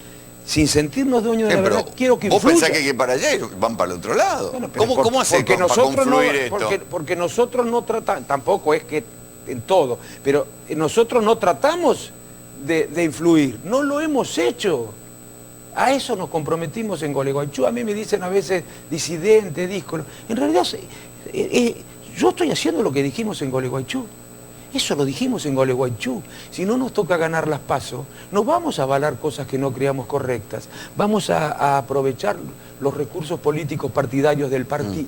sin sentirnos dueños de la verdad, quiero que influya. ¿Vos pensás que para allá y van para el otro lado? Bueno, ¿Cómo hacemos para confluir esto? Porque nosotros no tratamos, tampoco es que en todo, pero nosotros no tratamos de influir, no lo hemos hecho. A eso nos comprometimos en Gualeguaychú. A mí me dicen a veces disidente, díscolo. En realidad, yo estoy haciendo lo que dijimos en Gualeguaychú. Eso lo dijimos en Gualeguaychú. Si no nos toca ganar las PASO, no vamos a avalar cosas que no creamos correctas. Vamos a aprovechar los recursos políticos partidarios del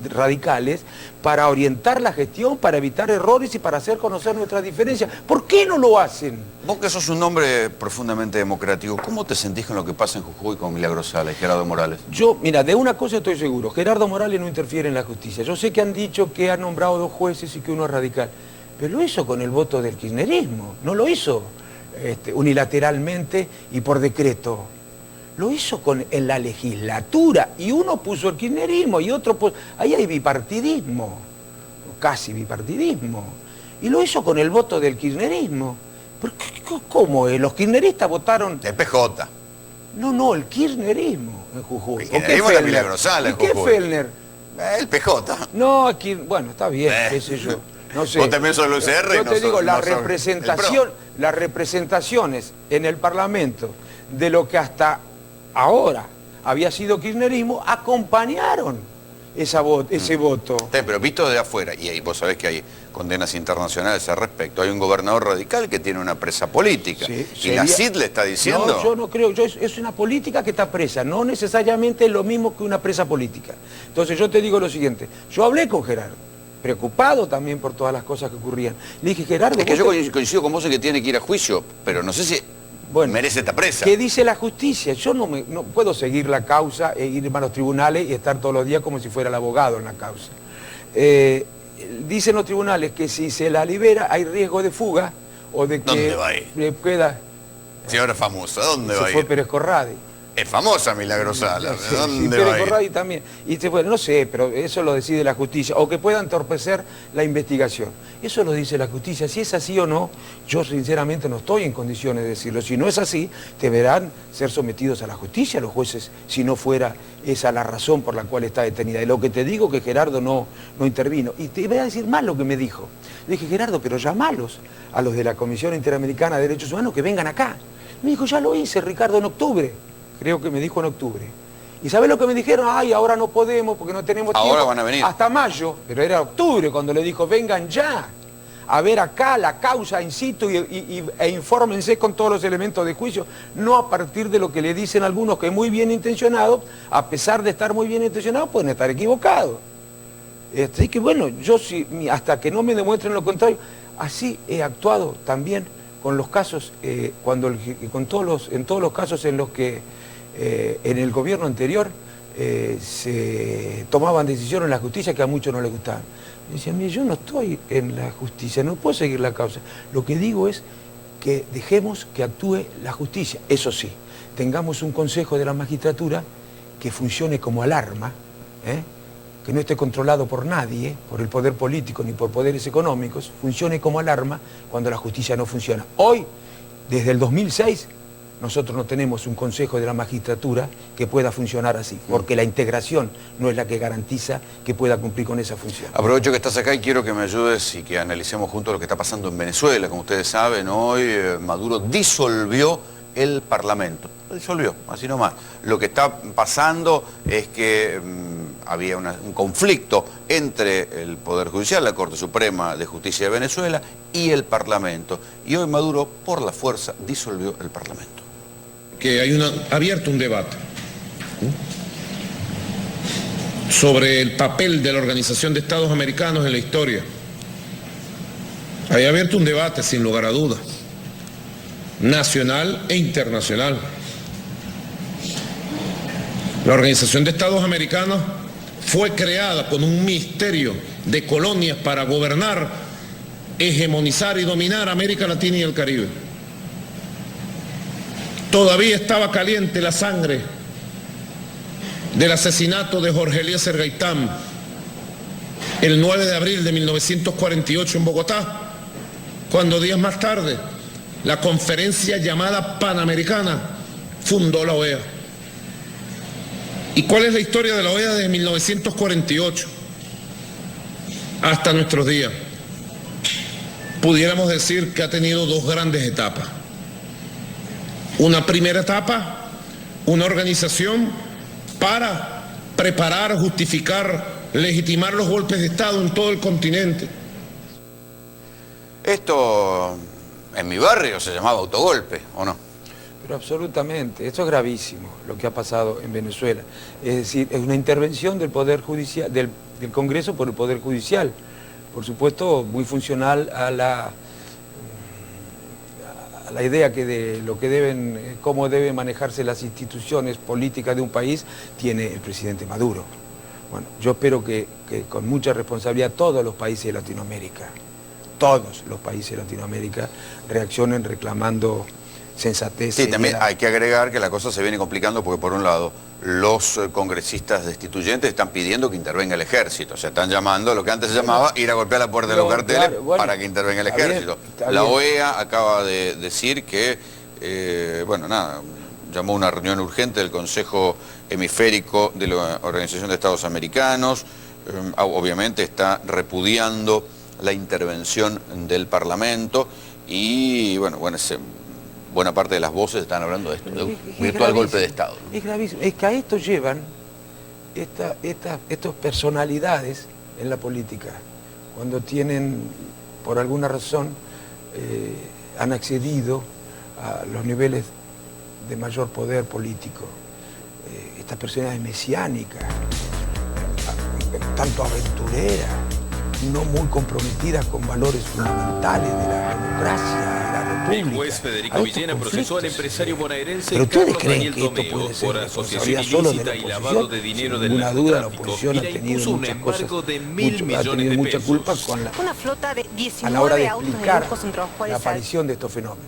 radicales para orientar la gestión, para evitar errores y para hacer conocer nuestras diferencias. ¿Por qué no lo hacen? Vos que sos un hombre profundamente democrático, ¿cómo te sentís con lo que pasa en Jujuy con Milagros Sala y Gerardo Morales? Yo, mira, de una cosa estoy seguro. Gerardo Morales no interfiere en la justicia. Yo sé que han dicho que ha nombrado 2 jueces y que uno es radical. Pero lo hizo con el voto del kirchnerismo, no lo hizo unilateralmente y por decreto. Lo hizo en la legislatura y uno puso el kirchnerismo y otro puso... Ahí hay bipartidismo, casi bipartidismo. Y lo hizo con el voto del kirchnerismo. ¿Pero cómo es? Los kirchneristas votaron... El PJ. No, el kirchnerismo en Jujuy. El kirchnerismo era Milagros Sala en Jujuy. ¿Y qué Fellner? El PJ. No, aquí, bueno, está bien, qué sé yo. No sé. Vos también sos el UCR. Yo te digo, las representaciones en el Parlamento de lo que hasta ahora había sido kirchnerismo acompañaron ese voto. Pero visto de afuera, y ahí vos sabés que hay condenas internacionales al respecto, hay un gobernador radical que tiene una presa política. Y la CID le está diciendo... No, yo no creo, es una política que está presa, no necesariamente es lo mismo que una presa política. Entonces yo te digo lo siguiente, yo hablé con Gerardo, preocupado también por todas las cosas que ocurrían. Le dije, Gerardo... Es que yo coincido con vos en que tiene que ir a juicio, pero no sé si merece esta presa. ¿Qué dice la justicia? Yo no puedo seguir la causa e ir a los tribunales y estar todos los días como si fuera el abogado en la causa. Dicen los tribunales que si se la libera hay riesgo de fuga o de que... ¿Dónde va a ir? Le queda... Si ahora es famosa, ¿dónde va a ir? Se fue Pérez Corradi. Es famosa Milagros Sala. ¿Dónde Pérez va a ir? Corradi también. Y bueno, no sé, pero eso lo decide la justicia. O que pueda entorpecer la investigación. Eso lo dice la justicia. Si es así o no, yo sinceramente no estoy en condiciones de decirlo. Si no es así, deberán ser sometidos a la justicia los jueces, si no fuera esa la razón por la cual está detenida. Y lo que te digo que Gerardo no intervino. Y te voy a decir más lo que me dijo. Le dije, Gerardo, pero llamalos a los de la Comisión Interamericana de Derechos Humanos que vengan acá. Me dijo, ya lo hice, Ricardo, en octubre. Creo que me dijo en octubre. ¿Y sabés lo que me dijeron? Ay, ahora no podemos porque no tenemos tiempo. Ahora van a venir. Hasta mayo, pero era octubre cuando le dijo, vengan ya a ver acá la causa in situ e infórmense con todos los elementos de juicio, no a partir de lo que le dicen algunos que muy bien intencionados, a pesar de estar muy bien intencionados, pueden estar equivocados. Así que bueno, yo hasta que no me demuestren lo contrario, así he actuado también con los casos, en todos los casos en los que en el gobierno anterior se tomaban decisiones en la justicia que a muchos no les gustaban. Me decían, mire, yo no estoy en la justicia, no puedo seguir la causa. Lo que digo es que dejemos que actúe la justicia. Eso sí, tengamos un consejo de la magistratura que funcione como alarma, que no esté controlado por nadie, por el poder político ni por poderes económicos, funcione como alarma cuando la justicia no funciona. Hoy, desde el 2006, nosotros no tenemos un consejo de la magistratura que pueda funcionar así, porque la integración no es la que garantiza que pueda cumplir con esa función. Aprovecho que estás acá y quiero que me ayudes y que analicemos juntos lo que está pasando en Venezuela. Como ustedes saben, hoy Maduro disolvió el Parlamento. Lo disolvió, así nomás. Lo que está pasando es que había un conflicto entre el Poder Judicial, la Corte Suprema de Justicia de Venezuela y el Parlamento. Y hoy Maduro, por la fuerza, disolvió el Parlamento. que hay abierto un debate sobre el papel de la Organización de Estados Americanos en la historia. Hay abierto un debate, sin lugar a dudas, nacional e internacional. La Organización de Estados Americanos fue creada con un ministerio de colonias para gobernar, hegemonizar y dominar América Latina y el Caribe. Todavía estaba caliente la sangre del asesinato de Jorge Eliezer Gaitán el 9 de abril de 1948 en Bogotá, cuando días más tarde la conferencia llamada Panamericana fundó la OEA. ¿Y cuál es la historia de la OEA desde 1948 hasta nuestros días? Pudiéramos decir que ha tenido dos grandes etapas. Una primera etapa, una organización para preparar, justificar, legitimar los golpes de Estado en todo el continente. Esto en mi barrio se llamaba autogolpe, ¿o no? Pero absolutamente, esto es gravísimo, lo que ha pasado en Venezuela. Es decir, es una intervención del Poder Judicial, del Congreso por el Poder Judicial. Por supuesto, muy funcional a la idea que de lo que deben, cómo deben manejarse las instituciones políticas de un país, tiene el presidente Maduro. Bueno, yo espero que con mucha responsabilidad todos los países de Latinoamérica, reaccionen reclamando sensatez. Sí, también hay que agregar que la cosa se viene complicando porque, por un lado, los congresistas destituyentes están pidiendo que intervenga el ejército. O sea, están llamando a lo que antes se llamaba ir a golpear la puerta de los carteles para que intervenga el ejército. La OEA acaba de decir que, llamó una reunión urgente del Consejo Hemisférico de la Organización de Estados Americanos. Obviamente está repudiando la intervención del Parlamento y, buena parte de las voces están hablando de esto, de un virtual golpe de Estado. Es gravísimo. Es que a esto llevan estas personalidades en la política, cuando tienen, por alguna razón, han accedido a los niveles de mayor poder político. Estas personas mesiánicas, tanto aventureras, no muy comprometidas con valores fundamentales de la democracia, de la república. El juez Federico Villena procesó al empresario bonaerense ¿Pero ustedes Carlos creen Daniel que esto Tomeo puede ser por asociación responsabilidad solo de la ilícita y oposición? lavado de dinero del Sin ninguna duda la narcotráfico oposición y ha le tenido impuso un muchas cosas, embargo de ha 1.000 millones tenido de mucha pesos. culpa con Una flota de a la hora 19 de autos de explicar lujo entre los la cuales aparición de estos fenómenos.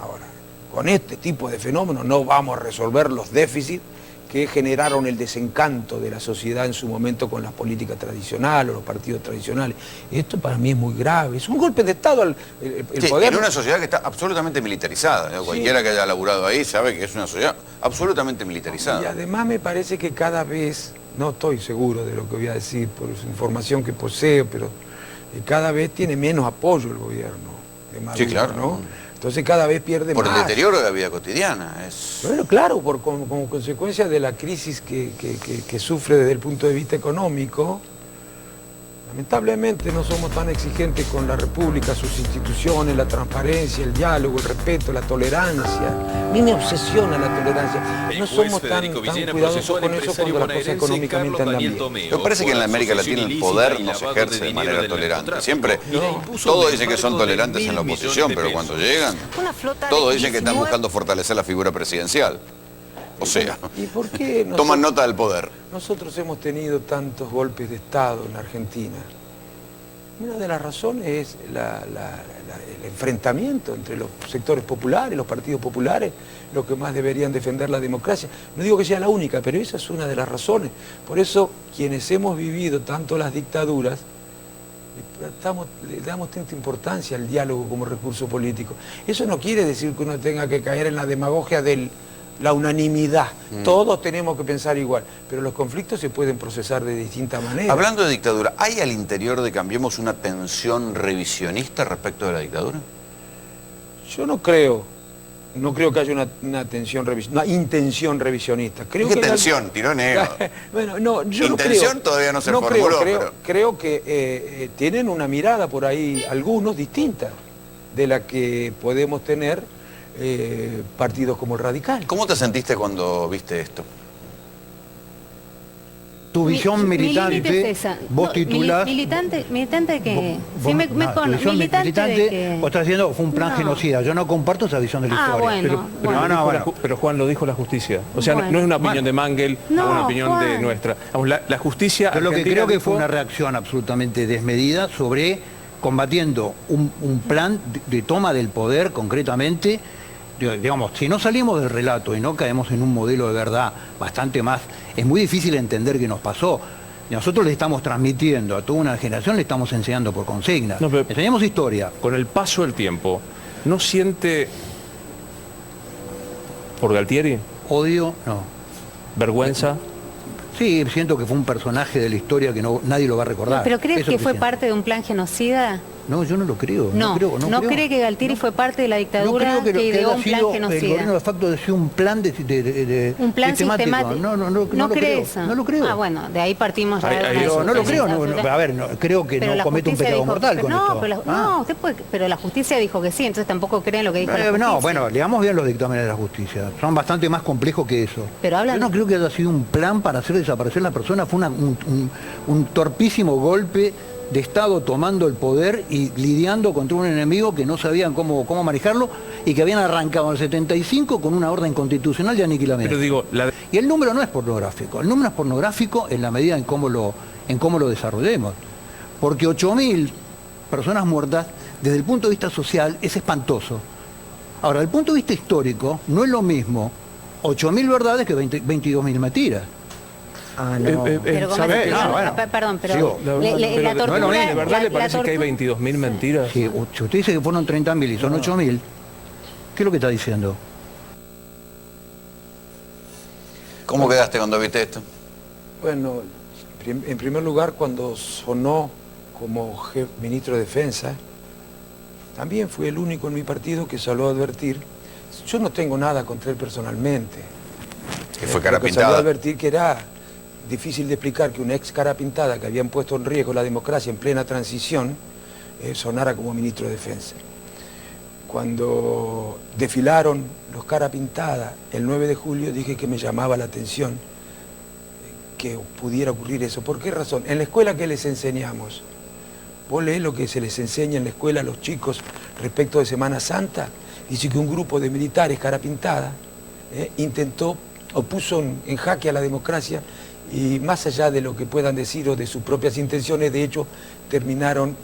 Ahora, con este tipo de fenómenos no vamos a resolver los déficits que generaron el desencanto de la sociedad en su momento con las políticas tradicionales, los partidos tradicionales. Esto para mí es muy grave, es un golpe de Estado al poder. En una sociedad que está absolutamente militarizada, ¿no? Cualquiera que haya laburado ahí sabe que es una sociedad absolutamente militarizada. Y además me parece que cada vez, no estoy seguro de lo que voy a decir por información que poseo, pero cada vez tiene menos apoyo el gobierno de Maduro, Sí, claro. ¿no? Entonces cada vez pierde Por más. el deterioro de la vida cotidiana. Bueno, claro, como consecuencia de la crisis que sufre desde el punto de vista económico. Lamentablemente no somos tan exigentes con la República, sus instituciones, la transparencia, el diálogo, el respeto, la tolerancia. A mí me obsesiona la tolerancia. No somos tan cuidadosos con eso cuando las cosas económicamente andan bien. Me parece que en América Latina el poder no se ejerce de manera tolerante. Siempre, todos dicen que son tolerantes en la oposición, pero cuando llegan, todos dicen que están buscando fortalecer la figura presidencial. O sea, ¿y por qué toman nota del poder. Nosotros hemos tenido tantos golpes de Estado en la Argentina? Una de las razones es el enfrentamiento entre los sectores populares, los partidos populares, los que más deberían defender la democracia. No digo que sea la única, pero esa es una de las razones. Por eso, quienes hemos vivido tanto las dictaduras, le damos tanta importancia al diálogo como recurso político. Eso no quiere decir que uno tenga que caer en la demagogia de la unanimidad. Todos tenemos que pensar igual, pero los conflictos se pueden procesar de distinta manera. Hablando de dictadura, ¿hay al interior de Cambiemos una tensión revisionista respecto de la dictadura? Yo no creo que haya una intención revisionista. Creo ¿Qué tensión? Tiró negro. Bueno, no, yo intención no creo, todavía no se formuló. Creo que tienen una mirada por ahí, algunos, distinta de la que podemos tener partidos como el Radical. ¿Cómo te sentiste cuando viste esto? Tu visión militante, límite es esa. vos No, titulás... ¿Militante de qué? Vos, militante de qué. vos estás diciendo fue un plan genocida. Yo no comparto esa visión de la historia. Pero Juan lo dijo la justicia. O sea, Bueno. no es una opinión de Mangel, No, una opinión de Juan. nuestra. Vamos, la justicia Yo lo que argentina creo que dijo- fue una reacción absolutamente desmedida sobre combatiendo un plan de toma del poder concretamente. Digamos, si no salimos del relato y no caemos en un modelo de verdad bastante más, es muy difícil entender qué nos pasó. Nosotros le estamos transmitiendo a toda una generación, le estamos enseñando por consigna. Enseñamos historia. Con el paso del tiempo, ¿no siente por Galtieri? Odio, no. ¿Vergüenza? Sí, siento que fue un personaje de la historia que nadie lo va a recordar. ¿Pero crees Eso que fue siento. parte de un plan genocida? No, yo no lo creo. No creo. cree que Galtieri fue parte de la No dictadura creo que ideó haya un plan sido el genocida. gobierno de facto de un plan Un plan sistemático. No ¿No lo cree creo. eso? No lo creo. Ah, bueno, de ahí partimos ya. No lo creo. A ver, creo que Pero no la comete un justicia pecado dijo- mortal con no, esto. pero no, usted puede, pero la justicia dijo que sí, entonces tampoco creen lo que dijo la justicia. No, bueno, leamos bien los dictámenes de la justicia. Son bastante más complejos que eso. Pero hablan- Yo no creo que haya sido un plan para hacer desaparecer a la persona. Fue un torpísimo golpe de Estado tomando el poder y lidiando contra un enemigo que no sabían cómo manejarlo y que habían arrancado en el 75 con una orden constitucional de aniquilamiento. Pero digo, Y el número no es pornográfico. El número es pornográfico en la medida en cómo lo desarrollemos. Porque 8.000 personas muertas, desde el punto de vista social, es espantoso. Ahora, desde el punto de vista histórico, no es lo mismo 8.000 verdades que 22.000 mentiras. Ah, no. Pero ¿cómo ¿sabes? es? Bueno. Perdón, pero Sigo. la tortura... ¿De verdad le la parece que hay 22.000 mentiras? Sí, si usted dice que fueron 30.000 y son 8.000, ¿qué es lo que está diciendo? ¿Cómo quedaste cuando viste esto? Bueno, en primer lugar, cuando sonó como ministro de Defensa, también fui el único en mi partido que salió a advertir. Yo no tengo nada contra él personalmente. Que fue cara Lo que salió a pintada. advertir que era difícil de explicar que un ex cara pintada que habían puesto en riesgo la democracia en plena transición sonara como ministro de Defensa. Cuando desfilaron los cara pintada el 9 de julio dije que me llamaba la atención que pudiera ocurrir eso. ¿Por qué razón? En la escuela, ¿qué les enseñamos? Vos leés lo que se les enseña en la escuela a los chicos respecto de Semana Santa. Dice que un grupo de militares cara pintada intentó o puso en jaque a la democracia y más allá de lo que puedan decir o de sus propias intenciones, de hecho, terminaron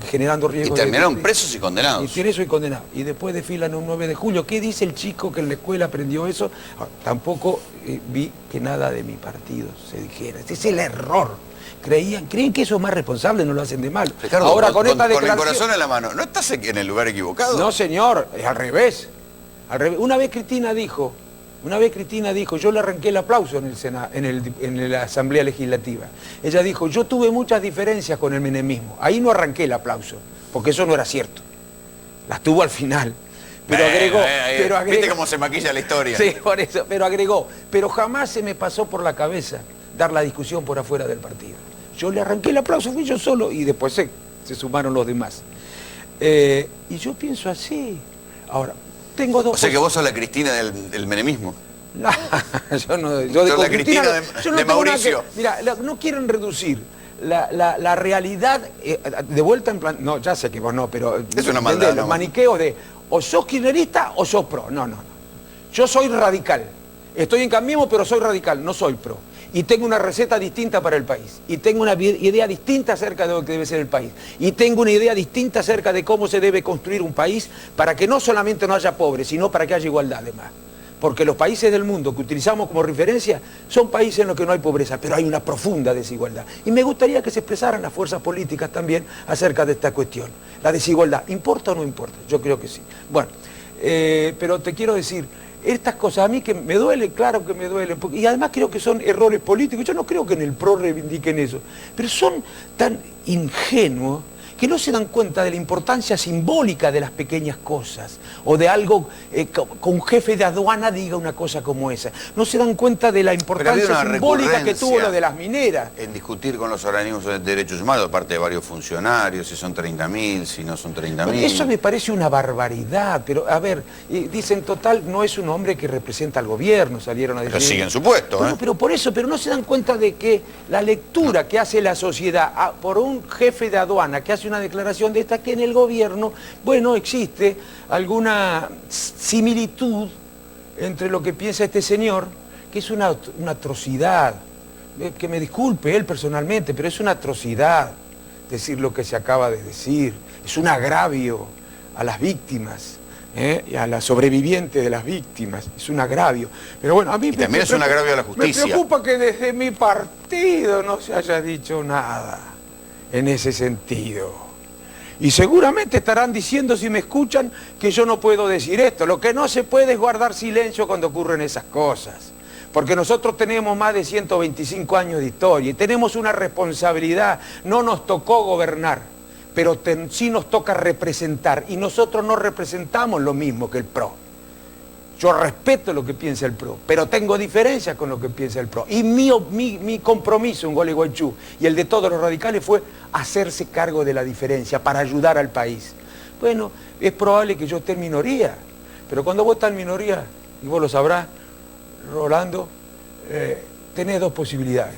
generando riesgos. Y terminaron presos y condenados. Y presos y condenados. Y después desfilan un 9 de julio. ¿Qué dice el chico que en la escuela aprendió eso? Tampoco vi que nada de mi partido se dijera. Ese es el error. Creen que eso es más responsable, no lo hacen de mal. Ricardo, Ahora con esta con el declaración... corazón en la mano, ¿no estás en el lugar equivocado? No, señor, es al revés. Al revés. Una vez Cristina dijo, yo le arranqué el aplauso en la Asamblea Legislativa. Ella dijo, yo tuve muchas diferencias con el menemismo. Ahí no arranqué el aplauso, porque eso no era cierto. Las tuvo al final. Pero agregó, ¿Viste cómo se maquilla la historia? Sí, por eso, pero agregó, pero jamás se me pasó por la cabeza dar la discusión por afuera del partido. Yo le arranqué el aplauso, fui yo solo, y después se sumaron los demás. Y yo pienso así. Ahora, tengo dos... O sea que vos sos la Cristina del menemismo. No, yo no... Sos la Cristina de yo no tengo Mauricio. nada que- mira, no quieren reducir la realidad de vuelta en plan... No, ya sé que vos no, pero... Es una maldad, Los ¿no? maniqueos de o sos kirchnerista o sos pro. No. Yo soy radical. Estoy en Cambiemos, pero soy radical, no soy pro. Y tengo una receta distinta para el país. Y tengo una idea distinta acerca de lo que debe ser el país. Y tengo una idea distinta acerca de cómo se debe construir un país para que no solamente no haya pobres, sino para que haya igualdad además. Porque los países del mundo que utilizamos como referencia son países en los que no hay pobreza, pero hay una profunda desigualdad. Y me gustaría que se expresaran las fuerzas políticas también acerca de esta cuestión. La desigualdad, ¿importa o no importa? Yo creo que sí. Bueno, pero te quiero decir, estas cosas a mí que me duele, claro que me duelen, y además creo que son errores políticos. Yo no creo que en el PRO reivindiquen eso, pero son tan ingenuos que no se dan cuenta de la importancia simbólica de las pequeñas cosas, o de algo con un jefe de aduana diga una cosa como esa. No se dan cuenta de la importancia simbólica que tuvo lo de las mineras. En discutir con los organismos de derechos humanos, de parte de varios funcionarios, si son 30.000, si no son 30.000. Eso me parece una barbaridad, pero a ver, dicen total, no es un hombre que representa al gobierno, salieron a decir. Pero siguen su puesto, bueno, pero por eso, pero no se dan cuenta de que la lectura que hace la sociedad por un jefe de aduana que hace una declaración de esta, que en el gobierno, bueno, existe alguna similitud entre lo que piensa este señor, que es una atrocidad, que me disculpe él personalmente, pero es una atrocidad decir lo que se acaba de decir, es un agravio a las víctimas. Y a la sobreviviente de las víctimas, es un agravio. Pero bueno, a mí también es un agravio a la justicia. Me preocupa que desde mi partido no se haya dicho nada en ese sentido. Y seguramente estarán diciendo, si me escuchan, que yo no puedo decir esto. Lo que no se puede es guardar silencio cuando ocurren esas cosas. Porque nosotros tenemos más de 125 años de historia y tenemos una responsabilidad. No nos tocó gobernar, pero sí nos toca representar, y nosotros no representamos lo mismo que el PRO. Yo respeto lo que piensa el PRO, pero tengo diferencias con lo que piensa el PRO. Y mi compromiso en Gualeguaychú y el de todos los radicales fue hacerse cargo de la diferencia para ayudar al país. Bueno, es probable que yo esté en minoría, pero cuando vos estás en minoría, y vos lo sabrás, Rolando, tenés dos posibilidades.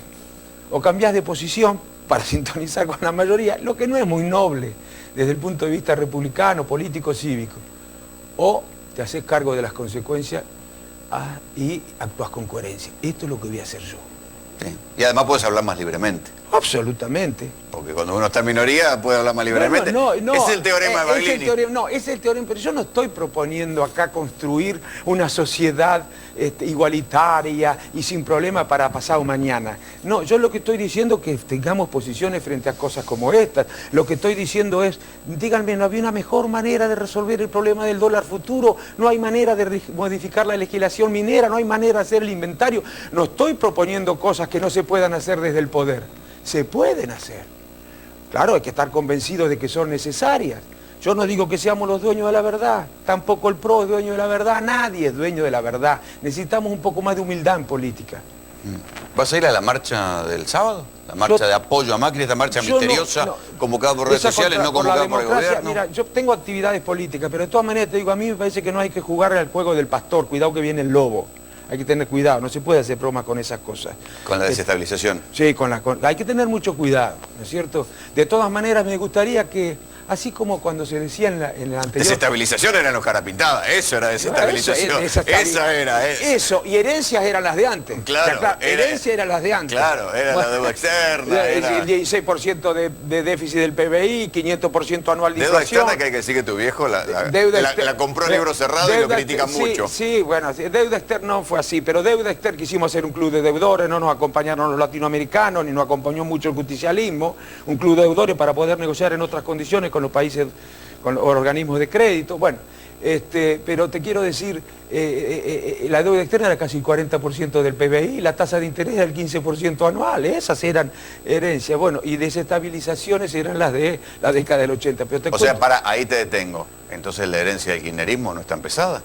O cambiás de posición para sintonizar con la mayoría, lo que no es muy noble desde el punto de vista republicano, político, cívico. O te haces cargo de las consecuencias y actúas con coherencia. Esto es lo que voy a hacer yo. Sí. Y además puedes hablar más libremente. Absolutamente. Porque cuando uno está en minoría puede hablar más libremente. No, es el teorema de Baglini. Es el teorema, pero yo no estoy proponiendo acá construir una sociedad igualitaria y sin problema para pasado mañana. No, yo lo que estoy diciendo es que tengamos posiciones frente a cosas como estas. Lo que estoy diciendo es, díganme, ¿no había una mejor manera de resolver el problema del dólar futuro? ¿No hay manera de modificar la legislación minera? ¿No hay manera de hacer el inventario? No estoy proponiendo cosas que no se puedan hacer desde el poder. Se pueden hacer. Claro, hay que estar convencidos de que son necesarias. Yo no digo que seamos los dueños de la verdad, tampoco el PRO es dueño de la verdad, nadie es dueño de la verdad. Necesitamos un poco más de humildad en política. ¿Vas a ir a la marcha del sábado? La marcha de apoyo a Macri, esta marcha misteriosa, convocada por redes sociales, no convocada por el gobierno. Mira, yo tengo actividades políticas, pero de todas maneras te digo, a mí me parece que no hay que jugar al juego del pastor, cuidado que viene el lobo. Hay que tener cuidado, no se puede hacer broma con esas cosas. Con la desestabilización. Sí, hay que tener mucho cuidado, ¿no es cierto? De todas maneras me gustaría que, así como cuando se decía en la anterior... Desestabilización eran los carapintadas, eso era desestabilización. Esa era. Eso, y herencias eran las de antes. Claro. O sea, herencias eran las de antes. Claro, era la deuda externa. El 16% de déficit del PBI, 500% anual de deuda inflación. Externa que hay que decir que tu viejo la compró en libro cerrado y lo critican mucho. Sí, bueno, deuda externa no fue así, pero deuda externa quisimos hacer un club de deudores, no nos acompañaron los latinoamericanos, ni nos acompañó mucho el justicialismo, un club de deudores para poder negociar en otras condiciones con los países, con los organismos de crédito. Bueno, pero te quiero decir, la deuda externa era casi el 40% del PBI, la tasa de interés era el 15% anual, esas eran herencias. Bueno, y desestabilizaciones eran las de la década del 80. Pero ahí te detengo. Entonces la herencia del kirchnerismo no es tan pesada.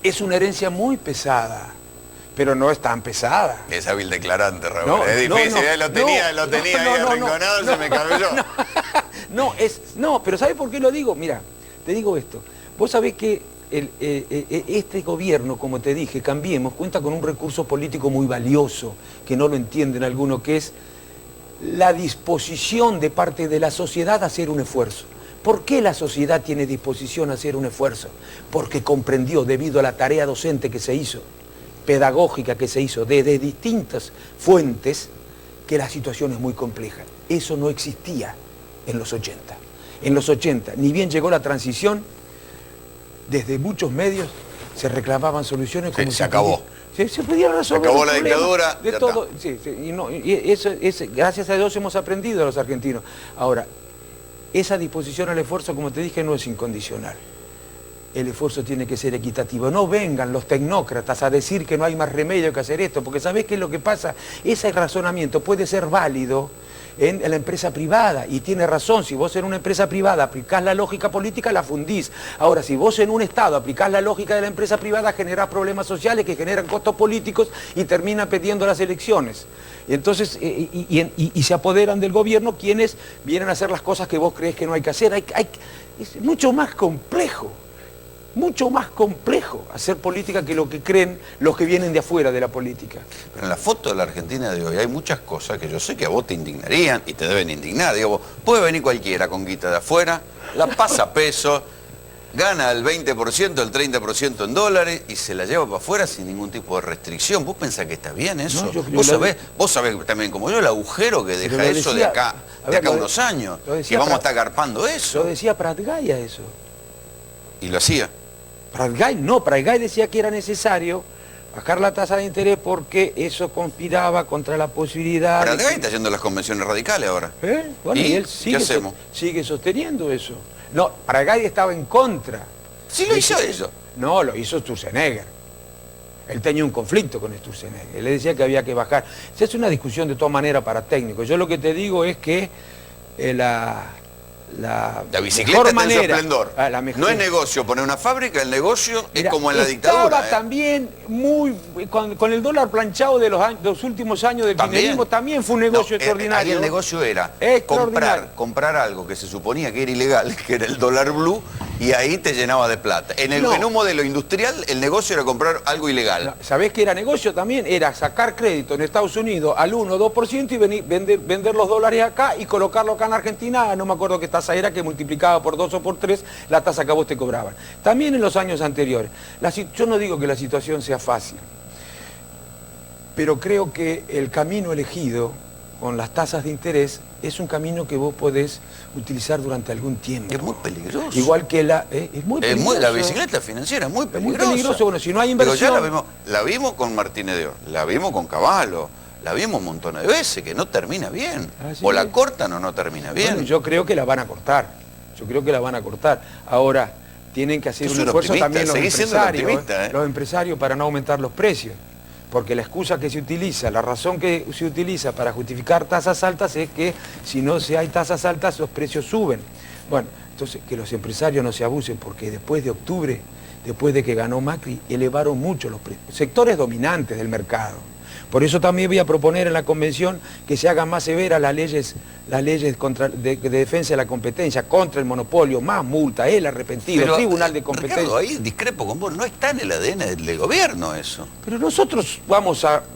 Es una herencia muy pesada, pero no es tan pesada. Es hábil declarante, Raúl. Es difícil, lo tenía ahí arrinconado, se me cabelló. No, pero ¿sabes por qué lo digo? Mira, te digo esto. Vos sabés que este gobierno, como te dije, Cambiemos, cuenta con un recurso político muy valioso, que no lo entienden algunos, que es la disposición de parte de la sociedad a hacer un esfuerzo. ¿Por qué la sociedad tiene disposición a hacer un esfuerzo? Porque comprendió, debido a la tarea docente que se hizo, pedagógica que se hizo desde distintas fuentes, que la situación es muy compleja. Eso no existía en los 80. En los 80, ni bien llegó la transición, desde muchos medios se reclamaban soluciones como se acabó. Se podía resolver. Se acabó la dictadura. De todo. Gracias a Dios hemos aprendido los argentinos. Ahora, esa disposición al esfuerzo, como te dije, no es incondicional. El esfuerzo tiene que ser equitativo. No vengan los tecnócratas a decir que no hay más remedio que hacer esto, porque ¿sabés qué es lo que pasa? Ese razonamiento puede ser válido en la empresa privada. Y tiene razón, si vos en una empresa privada aplicás la lógica política, la fundís. Ahora, si vos en un Estado aplicás la lógica de la empresa privada, generás problemas sociales que generan costos políticos y terminan perdiendo las elecciones. Y entonces, y se apoderan del gobierno quienes vienen a hacer las cosas que vos creés que no hay que hacer. Es mucho más complejo hacer política que lo que creen los que vienen de afuera de la política. Pero en la foto de la Argentina de hoy hay muchas cosas que yo sé que a vos te indignarían y te deben indignar. Digo, puede venir cualquiera con guita de afuera, la pasa a peso, gana el 20%, el 30% en dólares y se la lleva para afuera sin ningún tipo de restricción. ¿Vos pensás que está bien eso? No, vos sabés también como yo el agujero que deja eso de acá a unos años. Y vamos a estar garpando eso. Lo decía Pratgay a eso. Y lo hacía. Pratgay decía que era necesario bajar la tasa de interés porque eso conspiraba contra la posibilidad... Pratgay está haciendo las convenciones radicales ahora. Bueno, y él ¿qué hacemos? Sigue sosteniendo eso. No, Pratgay estaba en contra. Sí lo hizo eso. No, lo hizo Sturzenegger. Él tenía un conflicto con Sturzenegger. Él le decía que había que bajar. Esa es una discusión de todas maneras para técnicos. Yo lo que te digo es que la bicicleta mejor está en su manera, esplendor. No es negocio poner una fábrica, el negocio es como en la dictadura. Estaba también muy... Con el dólar planchado de los últimos años del kirchnerismo también fue un negocio extraordinario. Ahí el negocio era comprar algo que se suponía que era ilegal, que era el dólar blue, y ahí te llenaba de plata. En un modelo industrial, el negocio era comprar algo ilegal. ¿Sabés qué era negocio también? Era sacar crédito en Estados Unidos al 1 o 2% y vender los dólares acá y colocarlo acá en Argentina, no me acuerdo qué tasa era, que multiplicaba por 2 o por 3 la tasa que a vos te cobraban. También en los años anteriores. Yo no digo que la situación sea fácil, pero creo que el camino elegido con las tasas de interés es un camino que vos podés utilizar durante algún tiempo. Es muy peligroso. Igual que es muy peligroso. La bicicleta financiera es muy peligrosa. Muy peligroso, bueno, si no hay inversión... Pero ya la vimos con Martínez de Oz, la vimos con Cavallo, la vimos un montón de veces, que no termina bien. O la cortan o no termina bien. Bueno, yo creo que la van a cortar. Ahora, tienen que hacer un esfuerzo también los empresarios para no aumentar los precios. Porque la excusa que se utiliza, la razón que se utiliza para justificar tasas altas es que si no hay tasas altas los precios suben. Bueno, entonces que los empresarios no se abusen porque después de octubre, después de que ganó Macri, elevaron mucho los precios. Sectores dominantes del mercado. Por eso también voy a proponer en la convención que se hagan más severas las leyes de defensa de la competencia, contra el monopolio, más multa, el arrepentido, pero, tribunal de competencia. Ricardo, ahí discrepo con vos, no está en el ADN del gobierno eso. Pero nosotros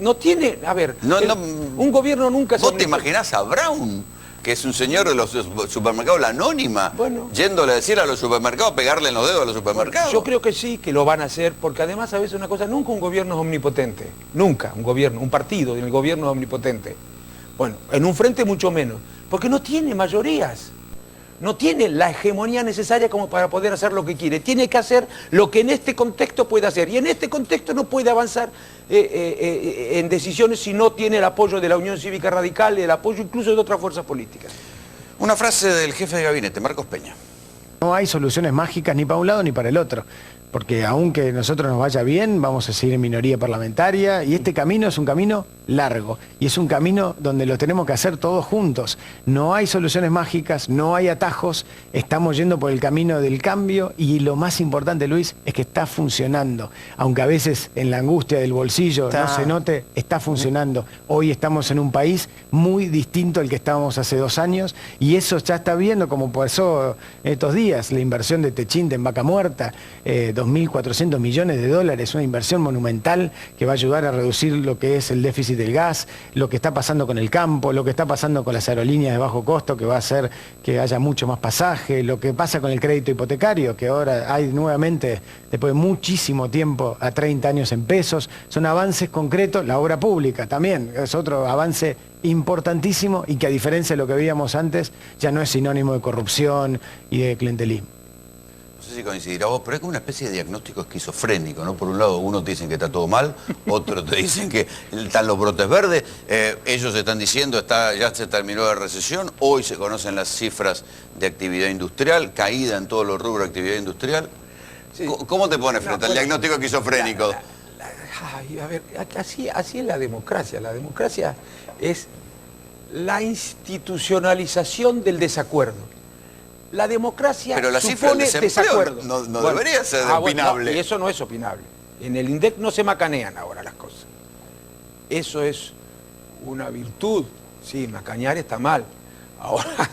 no tiene, a ver, un gobierno nunca... ¿Vos te imaginás a Brown, que es un señor de los supermercados, la anónima, yéndole a decir a los supermercados, pegarle en los dedos a los supermercados? Yo creo que sí, que lo van a hacer, porque además a veces una cosa, nunca un gobierno es omnipotente, nunca un partido en el gobierno es omnipotente. Bueno, en un frente mucho menos, porque no tiene mayorías, no tiene la hegemonía necesaria como para poder hacer lo que quiere, tiene que hacer lo que en este contexto puede hacer, y en este contexto no puede avanzar en decisiones si no tiene el apoyo de la Unión Cívica Radical, el apoyo incluso de otras fuerzas políticas. Una frase del jefe de gabinete, Marcos Peña. No hay soluciones mágicas ni para un lado ni para el otro, porque aunque a nosotros nos vaya bien, vamos a seguir en minoría parlamentaria, y este camino es un camino largo, y es un camino donde lo tenemos que hacer todos juntos. No hay soluciones mágicas, no hay atajos, estamos yendo por el camino del cambio, y lo más importante, Luis, es que está funcionando. Aunque a veces en la angustia del bolsillo no se note, está funcionando. Hoy estamos en un país muy distinto al que estábamos hace 2 años, y eso ya está viendo como pasó estos días, la inversión de Techint en Vaca Muerta, 2.400 millones de dólares, una inversión monumental que va a ayudar a reducir lo que es el déficit del gas, lo que está pasando con el campo, lo que está pasando con las aerolíneas de bajo costo, que va a hacer que haya mucho más pasaje, lo que pasa con el crédito hipotecario, que ahora hay nuevamente, después de muchísimo tiempo, a 30 años en pesos. Son avances concretos, la obra pública también, es otro avance importantísimo y que a diferencia de lo que veíamos antes, ya no es sinónimo de corrupción y de clientelismo. No sé si coincidirá vos, pero es como una especie de diagnóstico esquizofrénico, ¿no? Por un lado, unos te dicen que está todo mal, otros te dicen que están los brotes verdes, ellos están diciendo ya se terminó la recesión, hoy se conocen las cifras de actividad industrial, caída en todos los rubros de actividad industrial. Sí. ¿Cómo te pones frente al diagnóstico esquizofrénico? A ver, así es la democracia. La democracia es la institucionalización del desacuerdo. La democracia pero la cifra supone del desempleo desacuerdo. no Bueno, debería ser bueno, opinable. no, y eso no es opinable. En el INDEC no se macanean ahora las cosas. Eso es una virtud. Sí, macanear está mal. Ahora,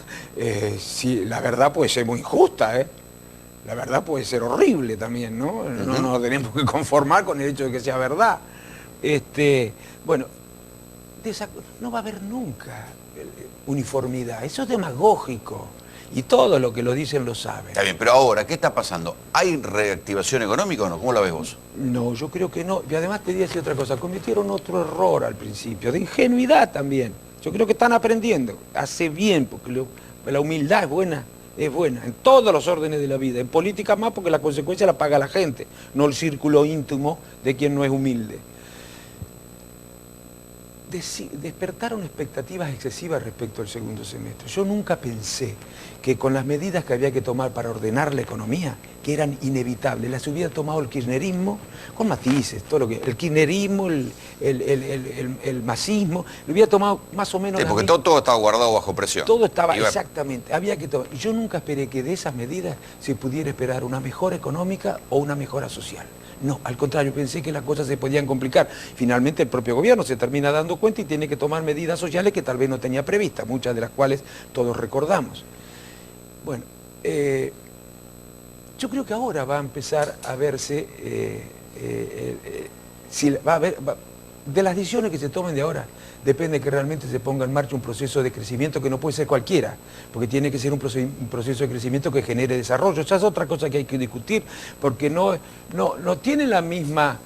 sí, la verdad puede ser muy injusta, ¿eh? La verdad puede ser horrible también, ¿no? No nos tenemos que conformar con el hecho de que sea verdad. Bueno, no va a haber nunca uniformidad. Eso es demagógico. Y todo lo que lo dicen lo saben. Está bien, pero ahora, ¿qué está pasando? ¿Hay reactivación económica o no? ¿Cómo la ves vos? No, yo creo que no. Y además te voy a decir otra cosa. Cometieron otro error al principio, de ingenuidad también. Yo creo que están aprendiendo. Hace bien, porque la humildad es buena en todos los órdenes de la vida. En política más porque la consecuencia la paga la gente, no el círculo íntimo de quien no es humilde. Despertaron expectativas excesivas respecto al segundo semestre. Yo nunca pensé que con las medidas que había que tomar para ordenar la economía, que eran inevitables, las hubiera tomado el kirchnerismo, con matices, todo lo que el kirchnerismo, el masismo, lo hubiera tomado más o menos... Sí, porque todo estaba guardado bajo presión. Todo estaba, exactamente, había que tomar. Yo nunca esperé que de esas medidas se pudiera esperar una mejora económica o una mejora social. No, al contrario, pensé que las cosas se podían complicar. Finalmente el propio gobierno se termina dando cuenta y tiene que tomar medidas sociales que tal vez no tenía previstas, muchas de las cuales todos recordamos. Bueno, yo creo que ahora va a empezar a verse, de las decisiones que se tomen de ahora, depende que realmente se ponga en marcha un proceso de crecimiento que no puede ser cualquiera, porque tiene que ser un proceso de crecimiento que genere desarrollo. Esa es otra cosa que hay que discutir, porque no tiene la misma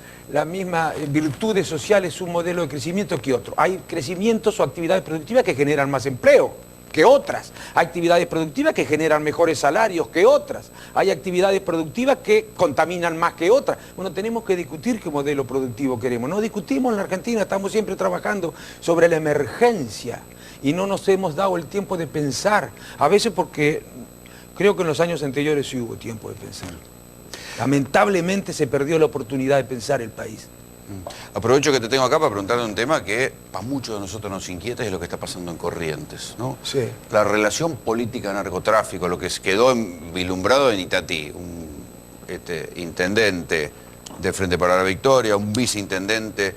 virtudes sociales un modelo de crecimiento que otro. Hay crecimientos o actividades productivas que generan más empleo que otras. Hay actividades productivas que generan mejores salarios que otras. Hay actividades productivas que contaminan más que otras. Bueno, tenemos que discutir qué modelo productivo queremos. No discutimos en la Argentina, estamos siempre trabajando sobre la emergencia y no nos hemos dado el tiempo de pensar. A veces porque creo que en los años anteriores sí hubo tiempo de pensar. Lamentablemente se perdió la oportunidad de pensar el país. Aprovecho que te tengo acá para preguntarle un tema que a muchos de nosotros nos inquieta y es lo que está pasando en Corrientes, ¿no? Sí. La relación política-narcotráfico, lo que quedó vislumbrado en Itatí, un intendente de Frente para la Victoria, un viceintendente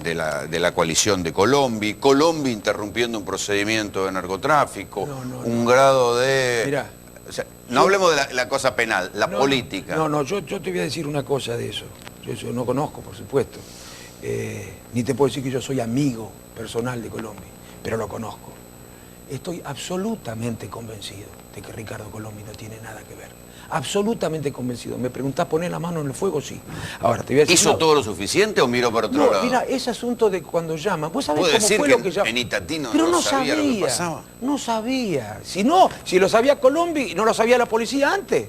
de la coalición de Colombia interrumpiendo un procedimiento de narcotráfico, un grado de... Mirá, o sea, no hablemos de la cosa penal, la política. Yo te voy a decir una cosa de eso. Yo no conozco, por supuesto. Ni te puedo decir que yo soy amigo personal de Colombia, pero lo conozco. Estoy absolutamente convencido de que Ricardo Colombia no tiene nada que ver. Absolutamente convencido. ¿Me preguntás poner la mano en el fuego? Sí. Ahora, te voy a decir... ¿Hizo todo lo suficiente o miró para otro lado? Mira, ese asunto de cuando llaman... ¿Vos sabés cómo fue lo que llaman? En Itatí pero no sabía lo que pasaba. No sabía. Si lo sabía Colombia y no lo sabía la policía antes.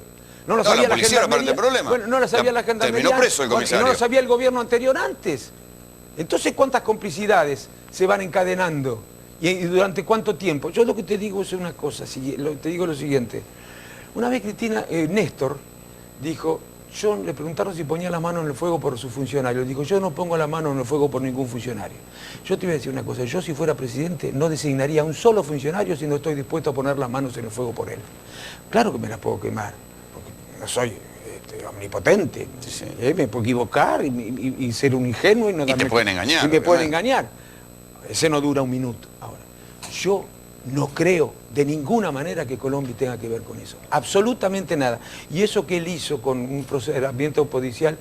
No lo sabía la policía era parte del problema. Bueno, no lo sabía la gendarmería. Terminó preso el comisario. Y no lo sabía el gobierno anterior antes. Entonces, ¿cuántas complicidades se van encadenando? ¿Y durante cuánto tiempo? Yo lo que te digo es una cosa, te digo lo siguiente. Una vez Néstor dijo, le preguntaron si ponía la mano en el fuego por su funcionario. Dijo, yo no pongo la mano en el fuego por ningún funcionario. Yo te voy a decir una cosa, yo si fuera presidente no designaría a un solo funcionario si no estoy dispuesto a poner las manos en el fuego por él. Claro que me las puedo quemar, porque no soy omnipotente. Sí. Me puedo equivocar y ser un ingenuo y no darme... Y te pueden engañar. Y me pueden engañar. Ese no dura un minuto. Ahora, yo no creo de ninguna manera que Colombia tenga que ver con eso. Absolutamente nada. Y eso que él hizo con un procedimiento policial,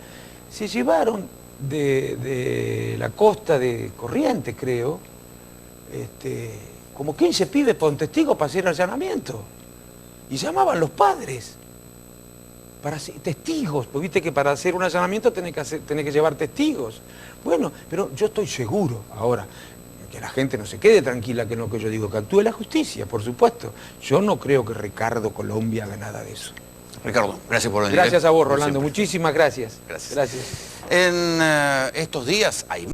se llevaron de la costa de Corrientes, creo, como 15 pibes para un testigo para hacer allanamiento. Y llamaban los padres. Para ser testigos, porque viste que para hacer un allanamiento tenés que llevar testigos. Bueno, pero yo estoy seguro ahora que la gente no se quede tranquila que lo que yo digo, que actúe la justicia, por supuesto. Yo no creo que Ricardo Colombia haga nada de eso. Ricardo, gracias por venir. Gracias a vos, Rolando. Muchísimas gracias. Gracias. En estos días hay